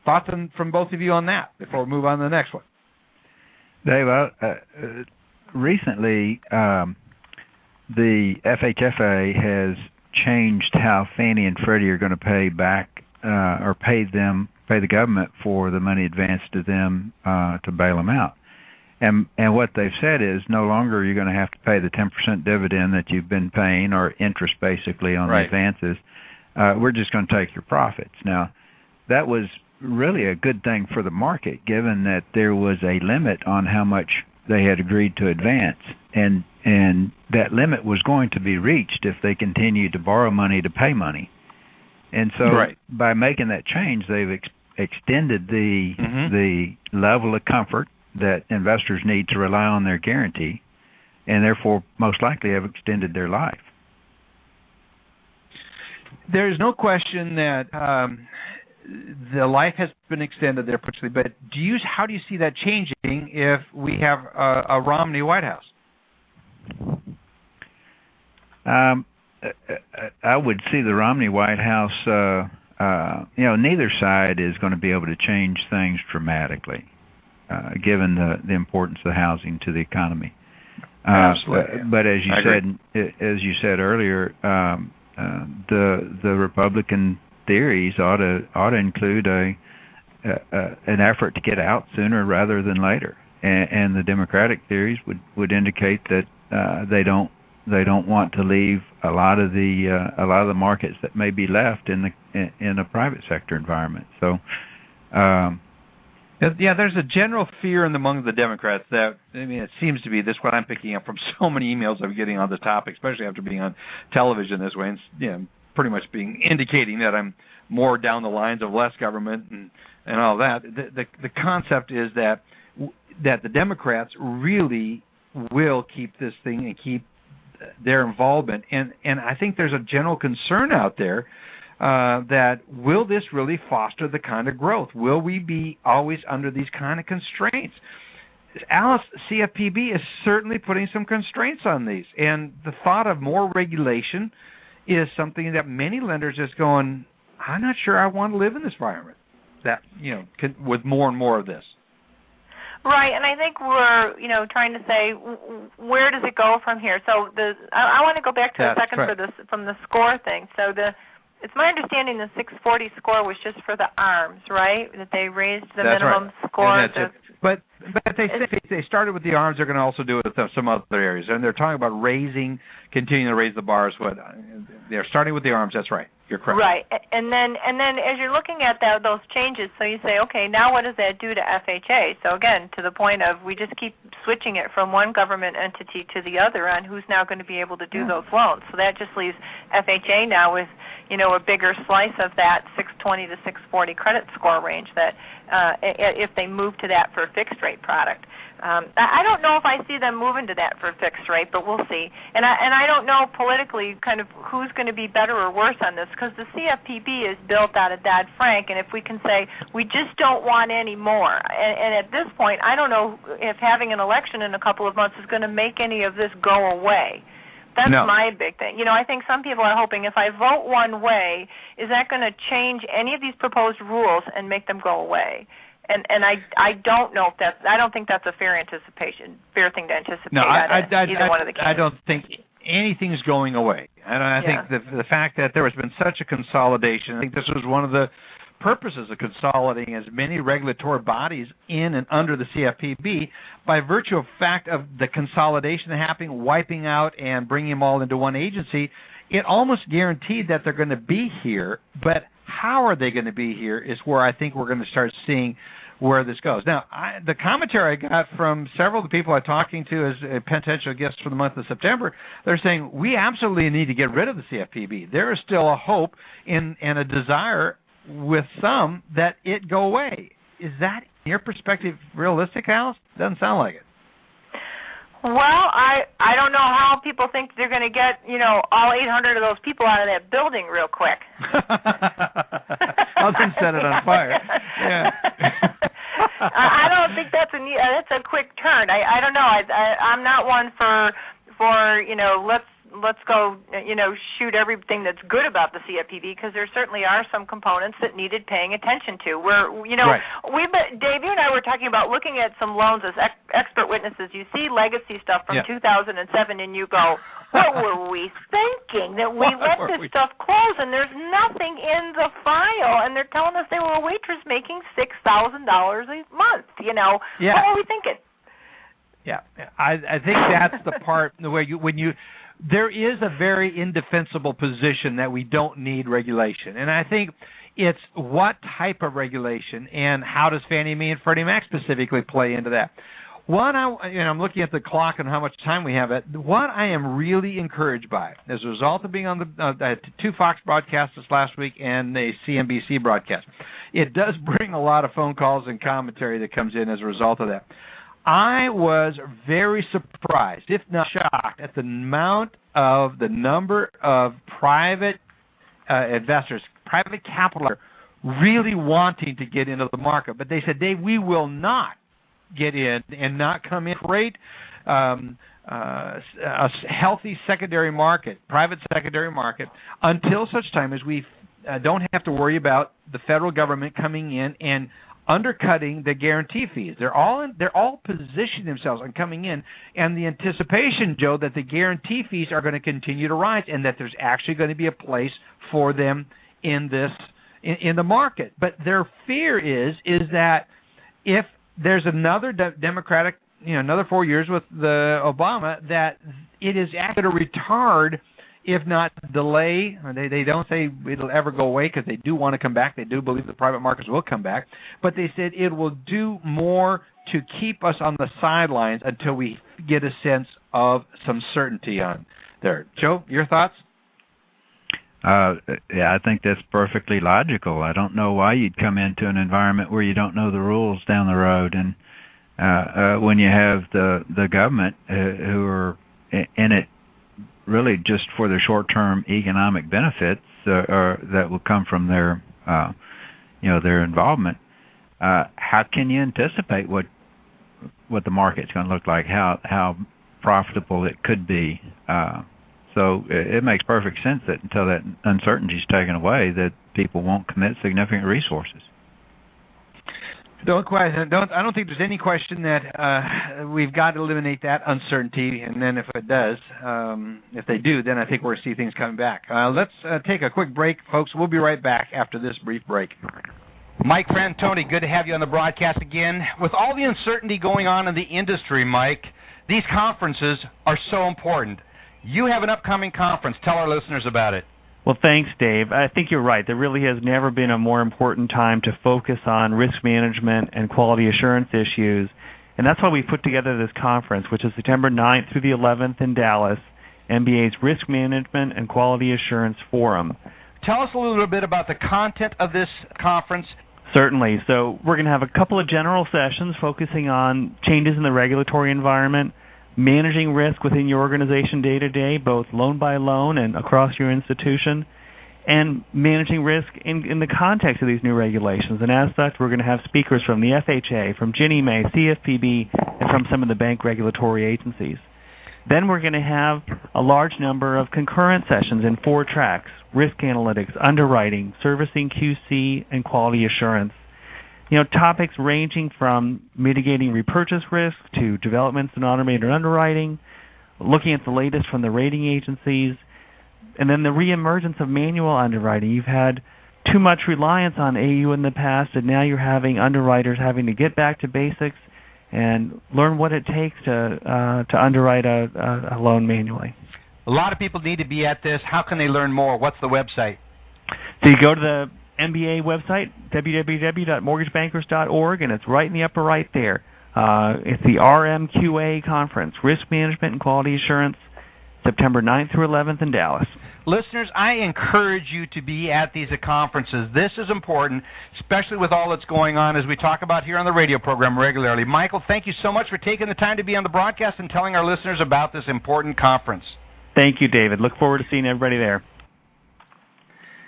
Thoughts from both of you on that before we move on to the next one? Dave, recently the FHFA has changed how Fannie and Freddie are going to pay back or pay the government for the money advanced to them to bail them out. And what they've said is no longer you're going to have to pay the 10% dividend that you've been paying, or interest basically on the advances. We're just going to take your profits. Now, that was really a good thing for the market, given that there was a limit on how much they had agreed to advance, and that limit was going to be reached if they continued to borrow money to pay money. And so by making that change, they've extended the level of comfort that investors need to rely on their guarantee, and therefore most likely have extended their life. There's no question that the life has been extended there, particularly. But how do you see that changing if we have a Romney White House? I would see the Romney White House. Neither side is going to be able to change things dramatically, given the importance of housing to the economy. Absolutely. But as you said earlier, the Republican theories ought to include an effort to get out sooner rather than later, and the Democratic theories would indicate that they don't want to leave a lot of the markets that may be left in a private sector environment. So. There's a general fear among the Democrats that, it seems to be this what I'm picking up from so many emails I'm getting on the topic, especially after being on television this way, and pretty much indicating that I'm more down the lines of less government and all that. The concept is that the Democrats really will keep this thing and keep their involvement, and I think there's a general concern out there that will this really foster the kind of growth? Will we be always under these kind of constraints? Alice, CFPB is certainly putting some constraints on these, and the thought of more regulation is something that many lenders is going, I'm not sure I want to live in this environment that, with more and more of this. Right, and I think we're, trying to say, where does it go from here? So I want to go back to a second from the score thing. So it's my understanding the 640 score was just for the arms, right? That they raised the minimum score. But they started with the arms. They're going to also do it with some other areas, and they're talking about continuing to raise the bars. They're starting with the arms. That's right. You're correct. Right, and then as you're looking at those changes, so you say, okay, now what does that do to FHA? So again, to the point of we just keep switching it from one government entity to the other on who's now going to be able to do those loans. So that just leaves FHA now with a bigger slice of that 620 to 640 credit score range that if they move to that for a fixed rate product. I don't know if I see them moving to that for a fixed rate, but we'll see. And I don't know politically kind of who's going to be better or worse on this, because the CFPB is built out of Dodd-Frank, and if we can say we just don't want any more, and at this point I don't know if having an election in a couple of months is going to make any of this go away. That's my big thing. I think some people are hoping if I vote one way, is that going to change any of these proposed rules and make them go away? And I don't know if I don't think that's a fair thing to anticipate. No, either one of the candidates. I don't think anything's going away. I think the fact that there has been such a consolidation, I think this was one of the purposes of consolidating as many regulatory bodies in and under the CFPB by virtue of fact of the consolidation happening, wiping out and bringing them all into one agency. It almost guaranteed that they're going to be here, but how are they going to be here is where I think we're going to start seeing where this goes. Now, the commentary I got from several of the people I'm talking to as potential guests for the month of September, they're saying we absolutely need to get rid of the CFPB. There is still a hope and a desire with some that it go away. Is that, in your perspective, realistic, Alice? Doesn't sound like it. Well, I don't know how people think they're going to get, all 800 of those people out of that building real quick. I'll just set it on fire. Yeah. I don't think that's a quick turn. I don't know. I'm not one for let's go shoot everything that's good about the CFPB, because there certainly are some components that needed paying attention to. Dave, you and I were talking about looking at some loans as expert witnesses. You see legacy stuff from 2007, and you go, what were we thinking that we let this stuff close and there's nothing in the file, and they're telling us they were a waitress making $6,000 a month. What were we thinking? Yeah, I think that's the part where there is a very indefensible position that we don't need regulation. And I think it's what type of regulation and how does Fannie Mae and Freddie Mac specifically play into that. I'm looking at the clock and how much time we have. What I am really encouraged by, as a result of being on the 2 Fox broadcasts this last week and a CNBC broadcast, it does bring a lot of phone calls and commentary that comes in as a result of that. I was very surprised, if not shocked, at the number of private investors, private capital, really wanting to get into the market. But they said, Dave, we will not get in and not come in rate a healthy secondary market, private secondary market, until such time as we don't have to worry about the federal government coming in and undercutting the guarantee fees. They're all positioning themselves on coming in, and the anticipation, Joe, that the guarantee fees are going to continue to rise, and that there's actually going to be a place for them in the market. But their fear is that if there's another Democratic, another 4 years with the Obama, that it is actually going to retard, if not delay. They don't say it'll ever go away, because they do want to come back. They do believe the private markets will come back. But they said it will do more to keep us on the sidelines until we get a sense of some certainty on there. Joe, your thoughts? Yeah, I think that's perfectly logical. I don't know why you'd come into an environment where you don't know the rules down the road. And when you have the government who are in it really just for their short-term economic benefits that will come from their, their involvement. How can you anticipate what the market's going to look like? How profitable it could be? So it makes perfect sense that until that uncertainty is taken away, that people won't commit significant resources. I don't think there's any question that we've got to eliminate that uncertainty, and then if it does, if they do, then I think we're going to see things coming back. Let's take a quick break, folks. We'll be right back after this brief break. Mike Frantoni, good to have you on the broadcast again. With all the uncertainty going on in the industry, Mike, these conferences are so important. You have an upcoming conference. Tell our listeners about it. Well, thanks, Dave. I think you're right. There really has never been a more important time to focus on risk management and quality assurance issues. And that's why we put together this conference, which is September 9th through the 11th in Dallas, MBA's Risk Management and Quality Assurance Forum. Tell us a little bit about the content of this conference. Certainly. So we're going to have a couple of general sessions focusing on changes in the regulatory environment, managing risk within your organization day to day, both loan by loan and across your institution, and managing risk in the context of these new regulations. And as such, we're going to have speakers from the FHA, from Ginnie Mae, CFPB, and from some of the bank regulatory agencies. Then we're going to have a large number of concurrent sessions in 4 tracks: risk analytics, underwriting, servicing QC, and quality assurance. Topics ranging from mitigating repurchase risk to developments in automated underwriting, looking at the latest from the rating agencies, and then the reemergence of manual underwriting. You've had too much reliance on AU in the past, and now you're having underwriters having to get back to basics and learn what it takes to underwrite a loan manually. A lot of people need to be at this. How can they learn more? What's the website? So you go to the MBA website, www.mortgagebankers.org, and it's right in the upper right there. It's the RMQA Conference, Risk Management and Quality Assurance, September 9th through 11th in Dallas. Listeners, I encourage you to be at these conferences. This is important, especially with all that's going on, as we talk about here on the radio program regularly. Michael, thank you so much for taking the time to be on the broadcast and telling our listeners about this important conference. Thank you, David. Look forward to seeing everybody there.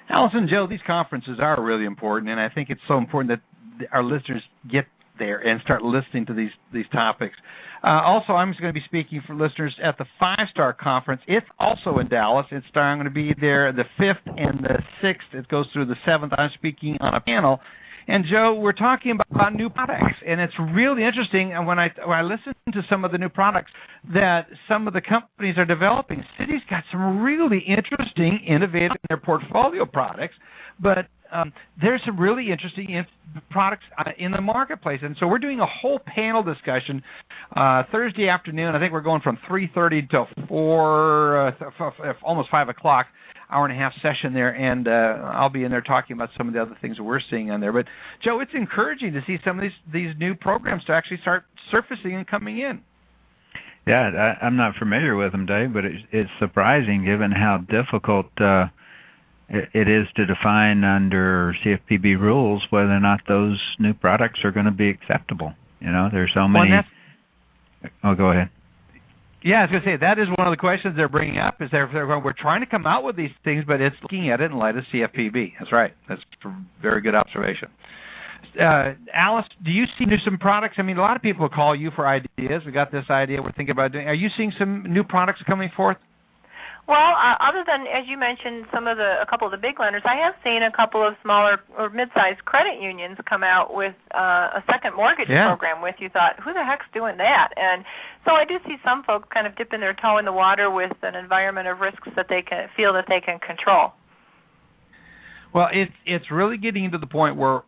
Alice and Joe, these conferences are really important, and I think it's so important that our listeners get there and start listening to these topics. Also, I'm going to be speaking for listeners at the 5-Star Conference. It's also in Dallas. I'm going to be there the 5th and the 6th. It goes through the 7th. I'm speaking on a panel. And, Joe, we're talking about new products, and it's really interesting. And when I listen to some of the new products that some of the companies are developing, Citi's got some really interesting, innovative in their portfolio products, but there's some really interesting products in the marketplace. And so we're doing a whole panel discussion Thursday afternoon. I think we're going from 3:30 till 4, almost 5 o'clock. Hour-and-a-half session there, and I'll be in there talking about some of the other things that we're seeing on there. But, Joe, it's encouraging to see some of these new programs to actually start surfacing and coming in. Yeah, I'm not familiar with them, Dave, but it's surprising given how difficult it is to define under CFPB rules whether or not those new products are going to be acceptable. There's so many. Oh, go ahead. Yeah, I was going to say, that is one of the questions they're bringing up, is we're trying to come out with these things, but it's looking at it in light of CFPB. That's right. That's a very good observation. Alice, do you see some products? I mean, a lot of people call you for ideas. We got this idea we're thinking about doing. Are you seeing some new products coming forth? Well, other than, as you mentioned, a couple of the big lenders, I have seen a couple of smaller or mid-sized credit unions come out with a second mortgage program with. You thought, who the heck's doing that? And so I do see some folks kind of dipping their toe in the water with an environment of risks that they can feel that they can control. Well, it's really getting to the point where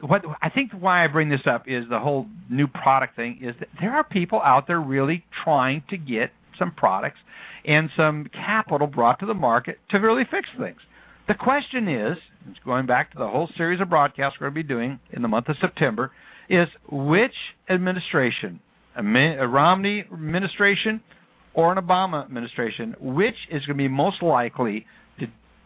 what I think why I bring this up is the whole new product thing is that there are people out there really trying to get some products and some capital brought to the market to really fix things. The question is, it's going back to the whole series of broadcasts we're going to be doing in the month of September, is which administration, a Romney administration or an Obama administration, which is going to be most likely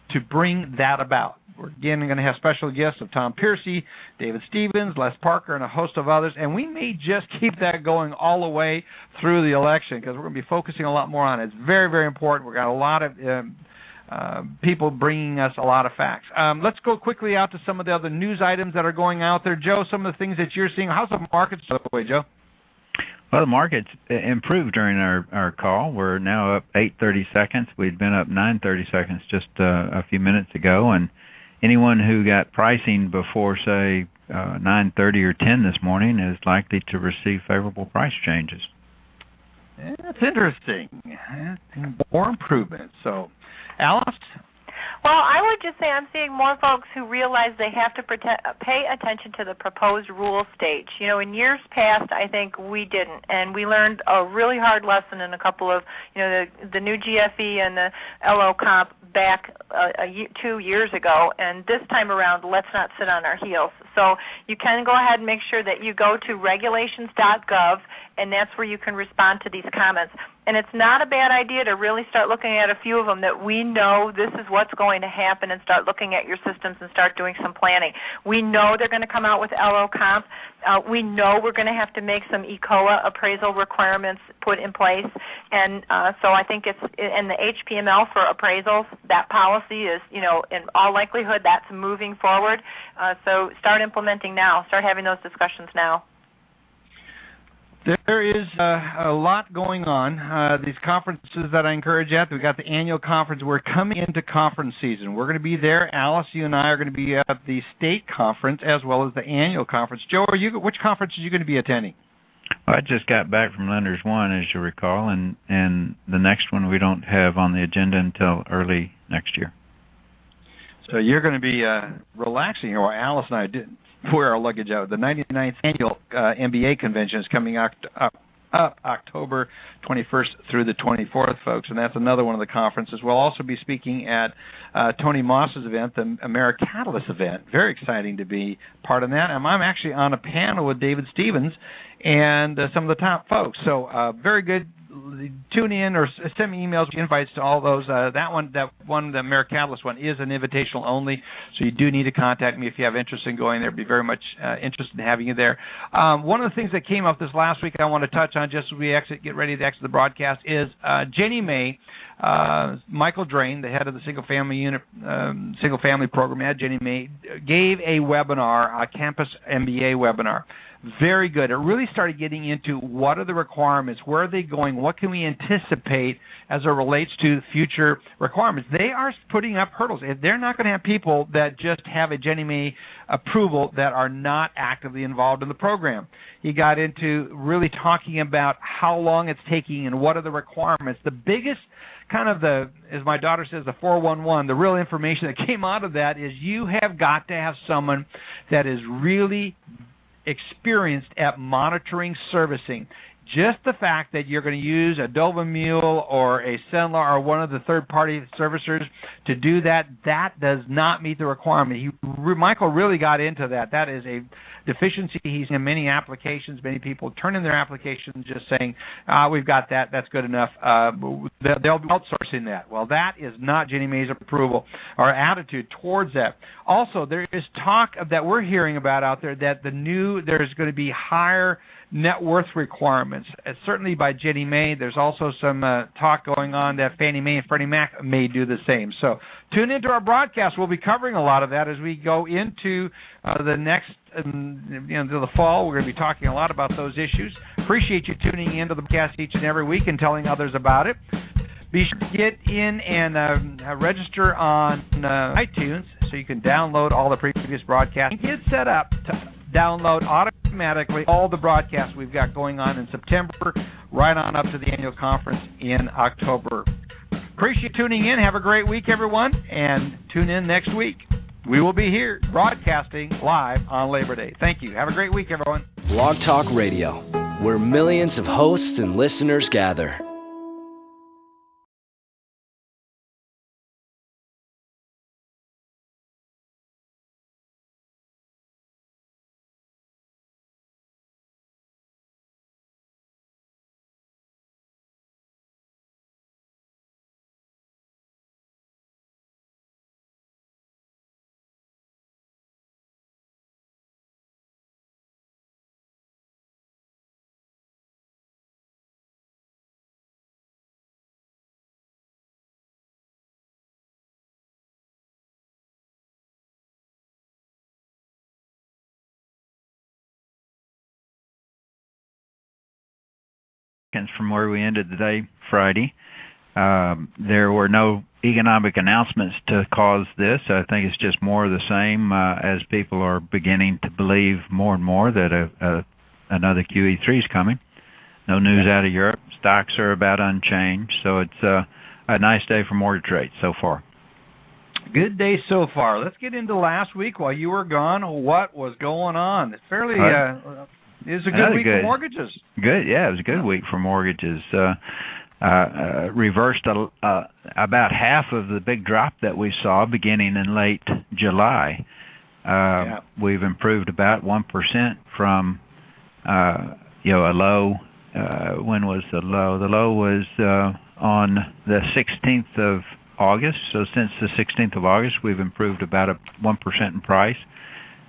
to bring that about? We're again going to have special guests of Tom Piercy, David Stevens, Les Parker, and a host of others, and we may just keep that going all the way through the election because we're going to be focusing a lot more on it. It's very, very important. We've got a lot of people bringing us a lot of facts. Let's go quickly out to some of the other news items that are going out there. Joe, some of the things that you're seeing. How's the market, by the way, Joe? Well, the market's improved during our call. We're now up 8:30 seconds. We'd been up 9:30 seconds just a few minutes ago. And anyone who got pricing before, say, 9:30 or 10 this morning is likely to receive favorable price changes. That's interesting. More improvement. So, Alice? Well, I would just say I'm seeing more folks who realize they have to pay attention to the proposed rule stage. You know, in years past, I think we didn't, and we learned a really hard lesson in a couple of, the new GFE and the LO comp back 2 years ago, and this time around, let's not sit on our heels. So you can go ahead and make sure that you go to regulations.gov, and that's where you can respond to these comments. And it's not a bad idea to really start looking at a few of them that we know this is what's going to happen, and start looking at your systems and start doing some planning. We know they're going to come out with LO comp. We know we're going to have to make some ECOA appraisal requirements put in place. And so I think it's in the HPML for appraisals, that policy is, in all likelihood, that's moving forward. So start implementing now. Start having those discussions now. There is a lot going on. These conferences that I encourage you at, we've got the annual conference. We're coming into conference season. We're going to be there. Alice, you and I are going to be at the state conference as well as the annual conference. Joe, which conference are you going to be attending? Well, I just got back from Lenders One, as you recall, and the next one we don't have on the agenda until early next year. So you're going to be relaxing here while Alice and I did wear our luggage out. The 99th annual MBA convention is coming up October 21st through the 24th, folks, and that's another one of the conferences. We'll also be speaking at Tony Moss's event, the AmeriCatalyst event. Very exciting to be part of that. And I'm actually on a panel with David Stevens and some of the top folks. So very good. Tune in or send me emails, invites to all those. The AmeriCatalyst one is an invitational only, so you do need to contact me if you have interest in going there. I'd be very much interested in having you there. One of the things that came up this last week I want to touch on just as we get ready to exit the broadcast is Jenny May, Michael Drain, the head of the single family program at Jenny May, gave a webinar, a campus MBA webinar. Very good. It really started getting into what are the requirements, where are they going, what can we anticipate as it relates to future requirements. They are putting up hurdles. They're not going to have people that just have a Jenny May approval that are not actively involved in the program. He got into really talking about how long it's taking and what are the requirements. The biggest kind of as my daughter says, the 411, the real information that came out of that is you have got to have someone that is really experienced at monitoring servicing. Just the fact that you're going to use a Dover Mule or a Cenlar or one of the third-party servicers to do that, that does not meet the requirement. Michael really got into that. That is a deficiency. He's in many applications. Many people turn in their applications just saying, we've got that, that's good enough. They'll be outsourcing that. Well, that is not Jenny May's approval or attitude towards that. Also, there is talk that we're hearing about out there that there's going to be higher net worth requirements, certainly by Jenny May. There's also some talk going on that Fannie Mae and Freddie Mac may do the same. So tune into our broadcast. We'll be covering a lot of that as we go into the next, into the fall. We're going to be talking a lot about those issues. Appreciate you tuning into the broadcast each and every week and telling others about it. Be sure to get in and register on iTunes so you can download all the previous broadcasts and get set up to download automatically all the broadcasts we've got going on in September, right on up to the annual conference in October. Appreciate tuning in. Have a great week, everyone, and tune in next week. We will be here broadcasting live on Labor Day. Thank you. Have a great week, everyone. Blog Talk Radio, where millions of hosts and listeners gather. from where we ended the day Friday. There were no economic announcements to cause this. I think it's just more of the same as people are beginning to believe more and more that another QE3 is coming. No news out of Europe. Stocks are about unchanged. So it's a nice day for mortgage rates so far. Good day so far. Let's get into last week while you were gone. What was going on? It's fairly... it was a good week for mortgages. Good, yeah. It was a good week for mortgages. Reversed about half of the big drop that we saw beginning in late July. We've improved about 1% from a low. When was the low? The low was on the 16th of August. So since the 16th of August, we've improved about 1% in price,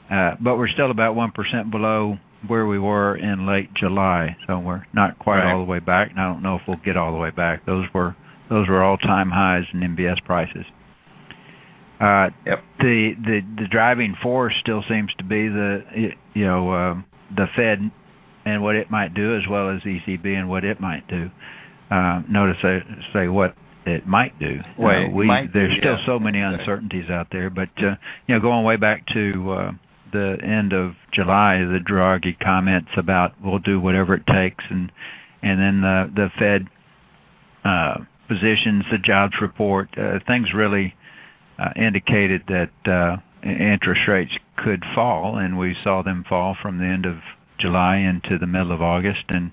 but we're still about 1% below where we were in late July. So we're not quite all the way back, and I don't know if we'll get all the way back. Those were all-time highs in MBS prices. The driving force still seems to be the Fed and what it might do, as well as ECB and what it might do. Notice I say what it might do. There's still so many uncertainties out there, but going way back to the end of July, the Draghi comments about we'll do whatever it takes, and then the Fed positions, the jobs report, things really indicated that interest rates could fall, and we saw them fall from the end of July into the middle of August, and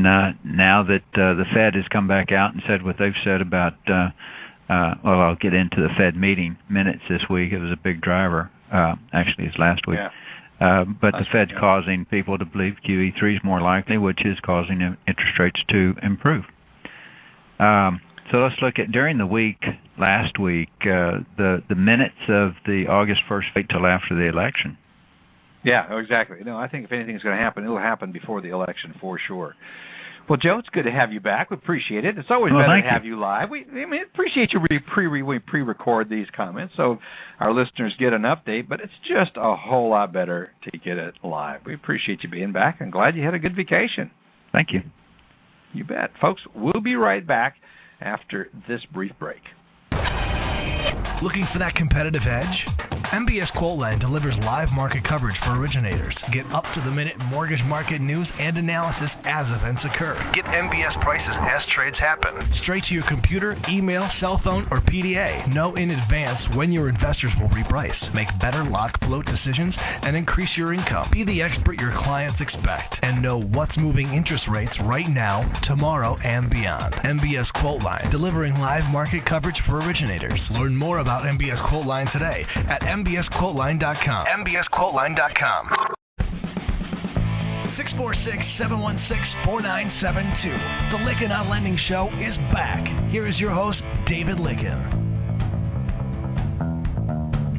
now that the Fed has come back out and said what they've said about, I'll get into the Fed meeting minutes this week. It was a big driver. Actually, it's last week. But the Fed's causing people to believe QE3 is more likely, which is causing interest rates to improve. So let's look at during the week, last week, the minutes of the August 1st wait till after the election. Yeah, exactly. No, I think if anything's going to happen, it'll happen before the election for sure. Well, Joe, it's good to have you back. We appreciate it. It's always better to have you live. We appreciate you pre-record these comments so our listeners get an update, but it's just a whole lot better to get it live. We appreciate you being back and glad you had a good vacation. Thank you. You bet. Folks, we'll be right back after this brief break. Looking for that competitive edge? MBS Quoteline delivers live market coverage for originators. Get up-to-the-minute mortgage market news and analysis as events occur. Get MBS prices as trades happen. Straight to your computer, email, cell phone, or PDA. Know in advance when your investors will reprice. Make better lock float decisions and increase your income. Be the expert your clients expect and know what's moving interest rates right now, tomorrow, and beyond. MBS Quoteline, delivering live market coverage for originators. Learn more about MBS Quoteline today at mbsquoteline.com. mbsquoteline.com. 646-716-4972. The Lykken on Lending Show is back. Here is your host, David Lykken.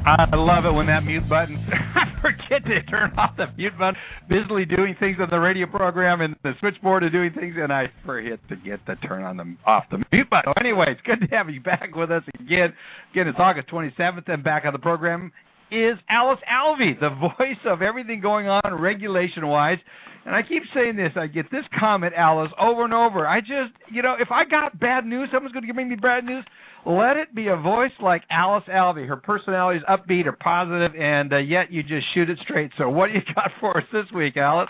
I love it when that mute button, I forget to turn off the mute button, busily doing things on the radio program and the switchboard and doing things, and I forget to turn off the mute button. Anyway, it's good to have you back with us again. Again, it's August 27th, and back on the program is Alice Alvey, the voice of everything going on regulation-wise. And I keep saying this, I get this comment, Alice, over and over. I just, if I got bad news, someone's going to give me bad news, let it be a voice like Alice Alvey. Her personality is upbeat or positive, and yet you just shoot it straight. So what do you got for us this week, Alice?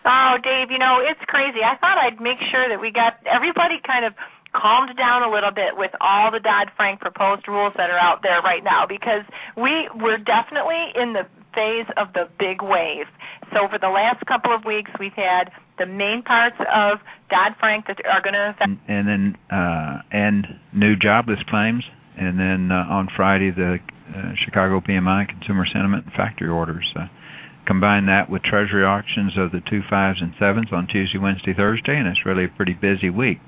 Oh, Dave, it's crazy. I thought I'd make sure that we got everybody kind of calmed down a little bit with all the Dodd-Frank proposed rules that are out there right now, because we're definitely in the phase of the big wave. So for the last couple of weeks, we've had the main parts of Dodd-Frank that are going to affect... And then new jobless claims, and then on Friday, the Chicago PMI, consumer sentiment, and factory orders. Combine that with Treasury auctions of the 2 5s and 7s on Tuesday, Wednesday, Thursday, and it's really a pretty busy week.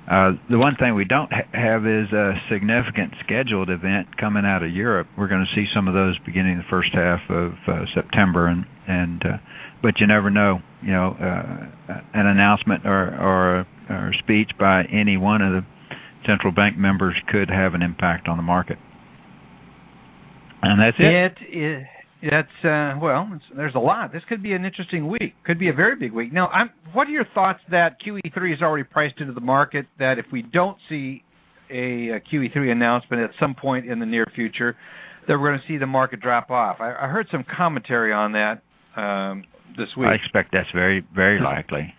The one thing we don't have is a significant scheduled event coming out of Europe. We're going to see some of those beginning the first half of September, but you never know. An announcement or a speech by any one of the central bank members could have an impact on the market. And that's it. That's there's a lot. This could be an interesting week. Could be a very big week. Now, what are your thoughts that QE3 is already priced into the market? That if we don't see a QE3 announcement at some point in the near future, that we're going to see the market drop off. I heard some commentary on that this week. I expect that's very, very likely.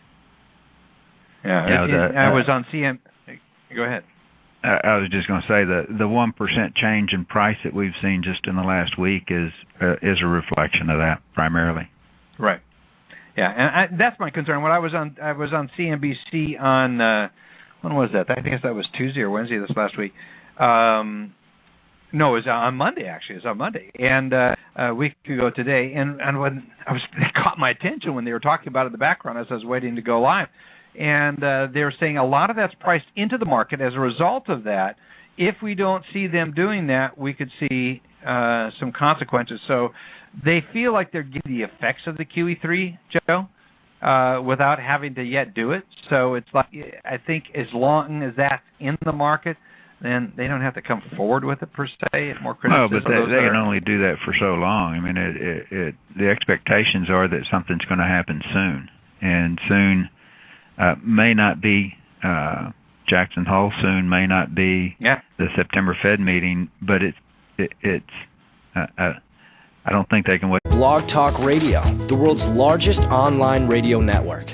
Yeah, I was on CM. Go ahead. I was just going to say that the 1% change in price that we've seen just in the last week is a reflection of that primarily. Right. Yeah, and that's my concern. When I was on CNBC on when was that? I think that was Tuesday or Wednesday this last week. No, it was on Monday actually. It was on Monday, and a week ago today. And when it caught my attention when they were talking about it in the background as I was waiting to go live. And they were saying a lot of that's priced into the market. As a result of that, if we don't see them doing that, we could see some consequences. So they feel like they're getting the effects of the QE3, Joe, without having to yet do it. So it's like, I think as long as that's in the market, then they don't have to come forward with it per se. More criticism. No, but they can only do that for so long. I mean, the expectations are that something's going to happen soon, and soon. May not be Jackson Hole soon, may not be the September Fed meeting, but I don't think they can wait. Blog Talk Radio, the world's largest online radio network.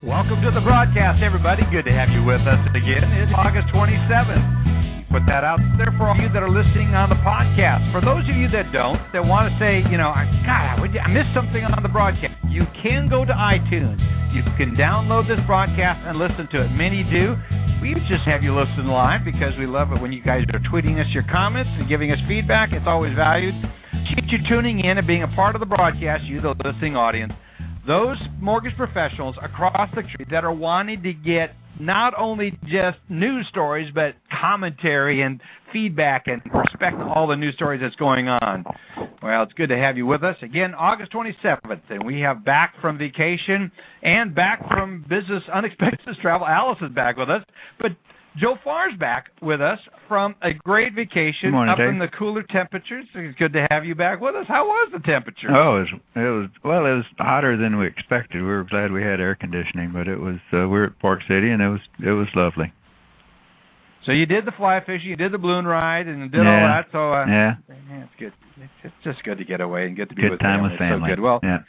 Welcome to the broadcast, everybody. Good to have you with us again. It's August 27th. Put that out there for all you that are listening on the podcast. For those of you that don't, that want to say, I missed something on the broadcast, you can go to iTunes. You can download this broadcast and listen to it. Many do. We just have you listen live because we love it when you guys are tweeting us your comments and giving us feedback. It's always valued. Keep you tuning in and being a part of the broadcast, you, the listening audience. Those mortgage professionals across the country that are wanting to get not only just news stories, but commentary and feedback and respect all the news stories that's going on. Well, it's good to have you with us. Again, August 27th, and we have back from vacation and back from business, unexpected travel. Alice is back with us, but Joe Farr's back with us from a great vacation. Morning, up Dave. in the cooler temperatures. It's good to have you back with us. How was the temperature? Oh, it was hotter than we expected. We were glad we had air conditioning, but it was we were at Park City, and it was lovely. So you did the fly fishing, you did the balloon ride, and did all that. So it's good. It's just good to get away and get to be with family. Good time with family. So good.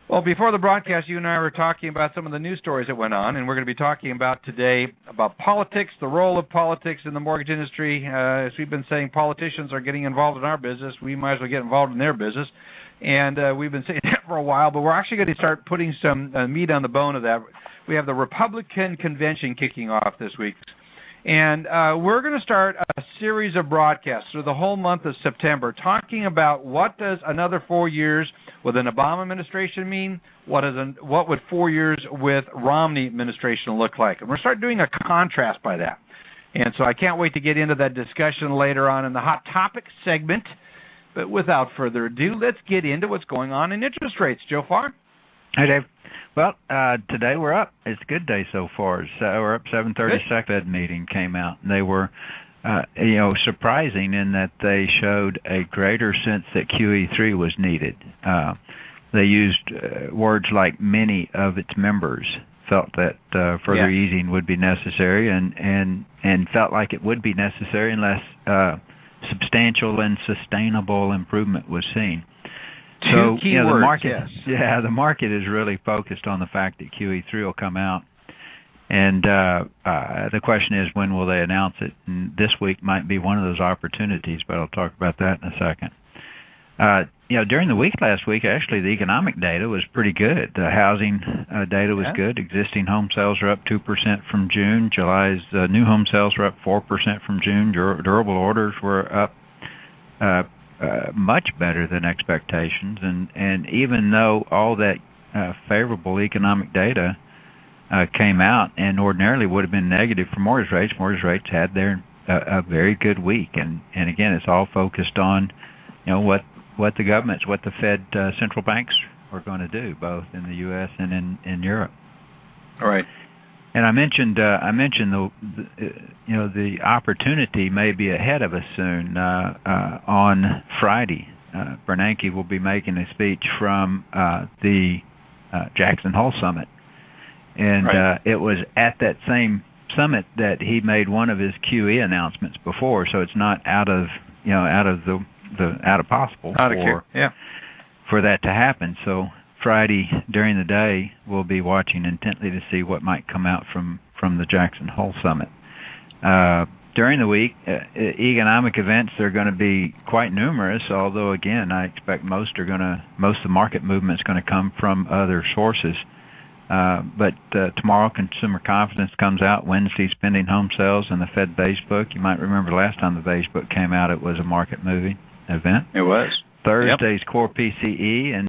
Well, before the broadcast, you and I were talking about some of the news stories that went on, and we're going to be talking about today about politics, the role of politics in the mortgage industry. As we've been saying, politicians are getting involved in our business. We might as well get involved in their business. And we've been saying that for a while, but we're actually going to start putting some meat on the bone of that. We have the Republican convention kicking off this week. And we're going to start a series of broadcasts through the whole month of September talking about what does another 4 years with an Obama administration mean, what would 4 years with Romney administration look like. And we're starting doing a contrast by that. And so I can't wait to get into that discussion later on in the Hot Topics segment. But without further ado, let's get into what's going on in interest rates. Joe Farr? Hey, Dave. Well, today we're up. It's a good day so far. So we're up 7:30. Fed meeting came out. And they were, surprising in that they showed a greater sense that QE3 was needed. They used words like many of its members felt that further easing would be necessary, and felt like it would be necessary unless substantial and sustainable improvement was seen. So, key words, the market, the market is really focused on the fact that QE3 will come out, and the question is, when will they announce it? And this week might be one of those opportunities, but I'll talk about that in a second. During the week last week, actually, the economic data was pretty good. The housing data was good. Existing home sales are up 2% from June. July's new home sales were up 4% from June. Durable orders were up much better than expectations, and even though all that favorable economic data came out and ordinarily would have been negative for mortgage rates had their a very good week, and again, it's all focused on what the governments, what the Fed central banks are going to do, both in the U.S. and in Europe. All right. And I mentioned the opportunity may be ahead of us soon. On Friday, Bernanke will be making a speech from the Jackson Hole Summit. And it was at that same summit that he made one of his QE announcements before, so it's not out of possible for that to happen. So Friday during the day, we'll be watching intently to see what might come out from the Jackson Hole Summit. During the week, economic events are going to be quite numerous, although, again, I expect most of the market movement is going to come from other sources. But tomorrow, consumer confidence comes out, Wednesday, pending home sales, and the Fed Beige Book. You might remember last time the Beige Book came out, it was a market-moving event. It was. Thursday's core PCE, and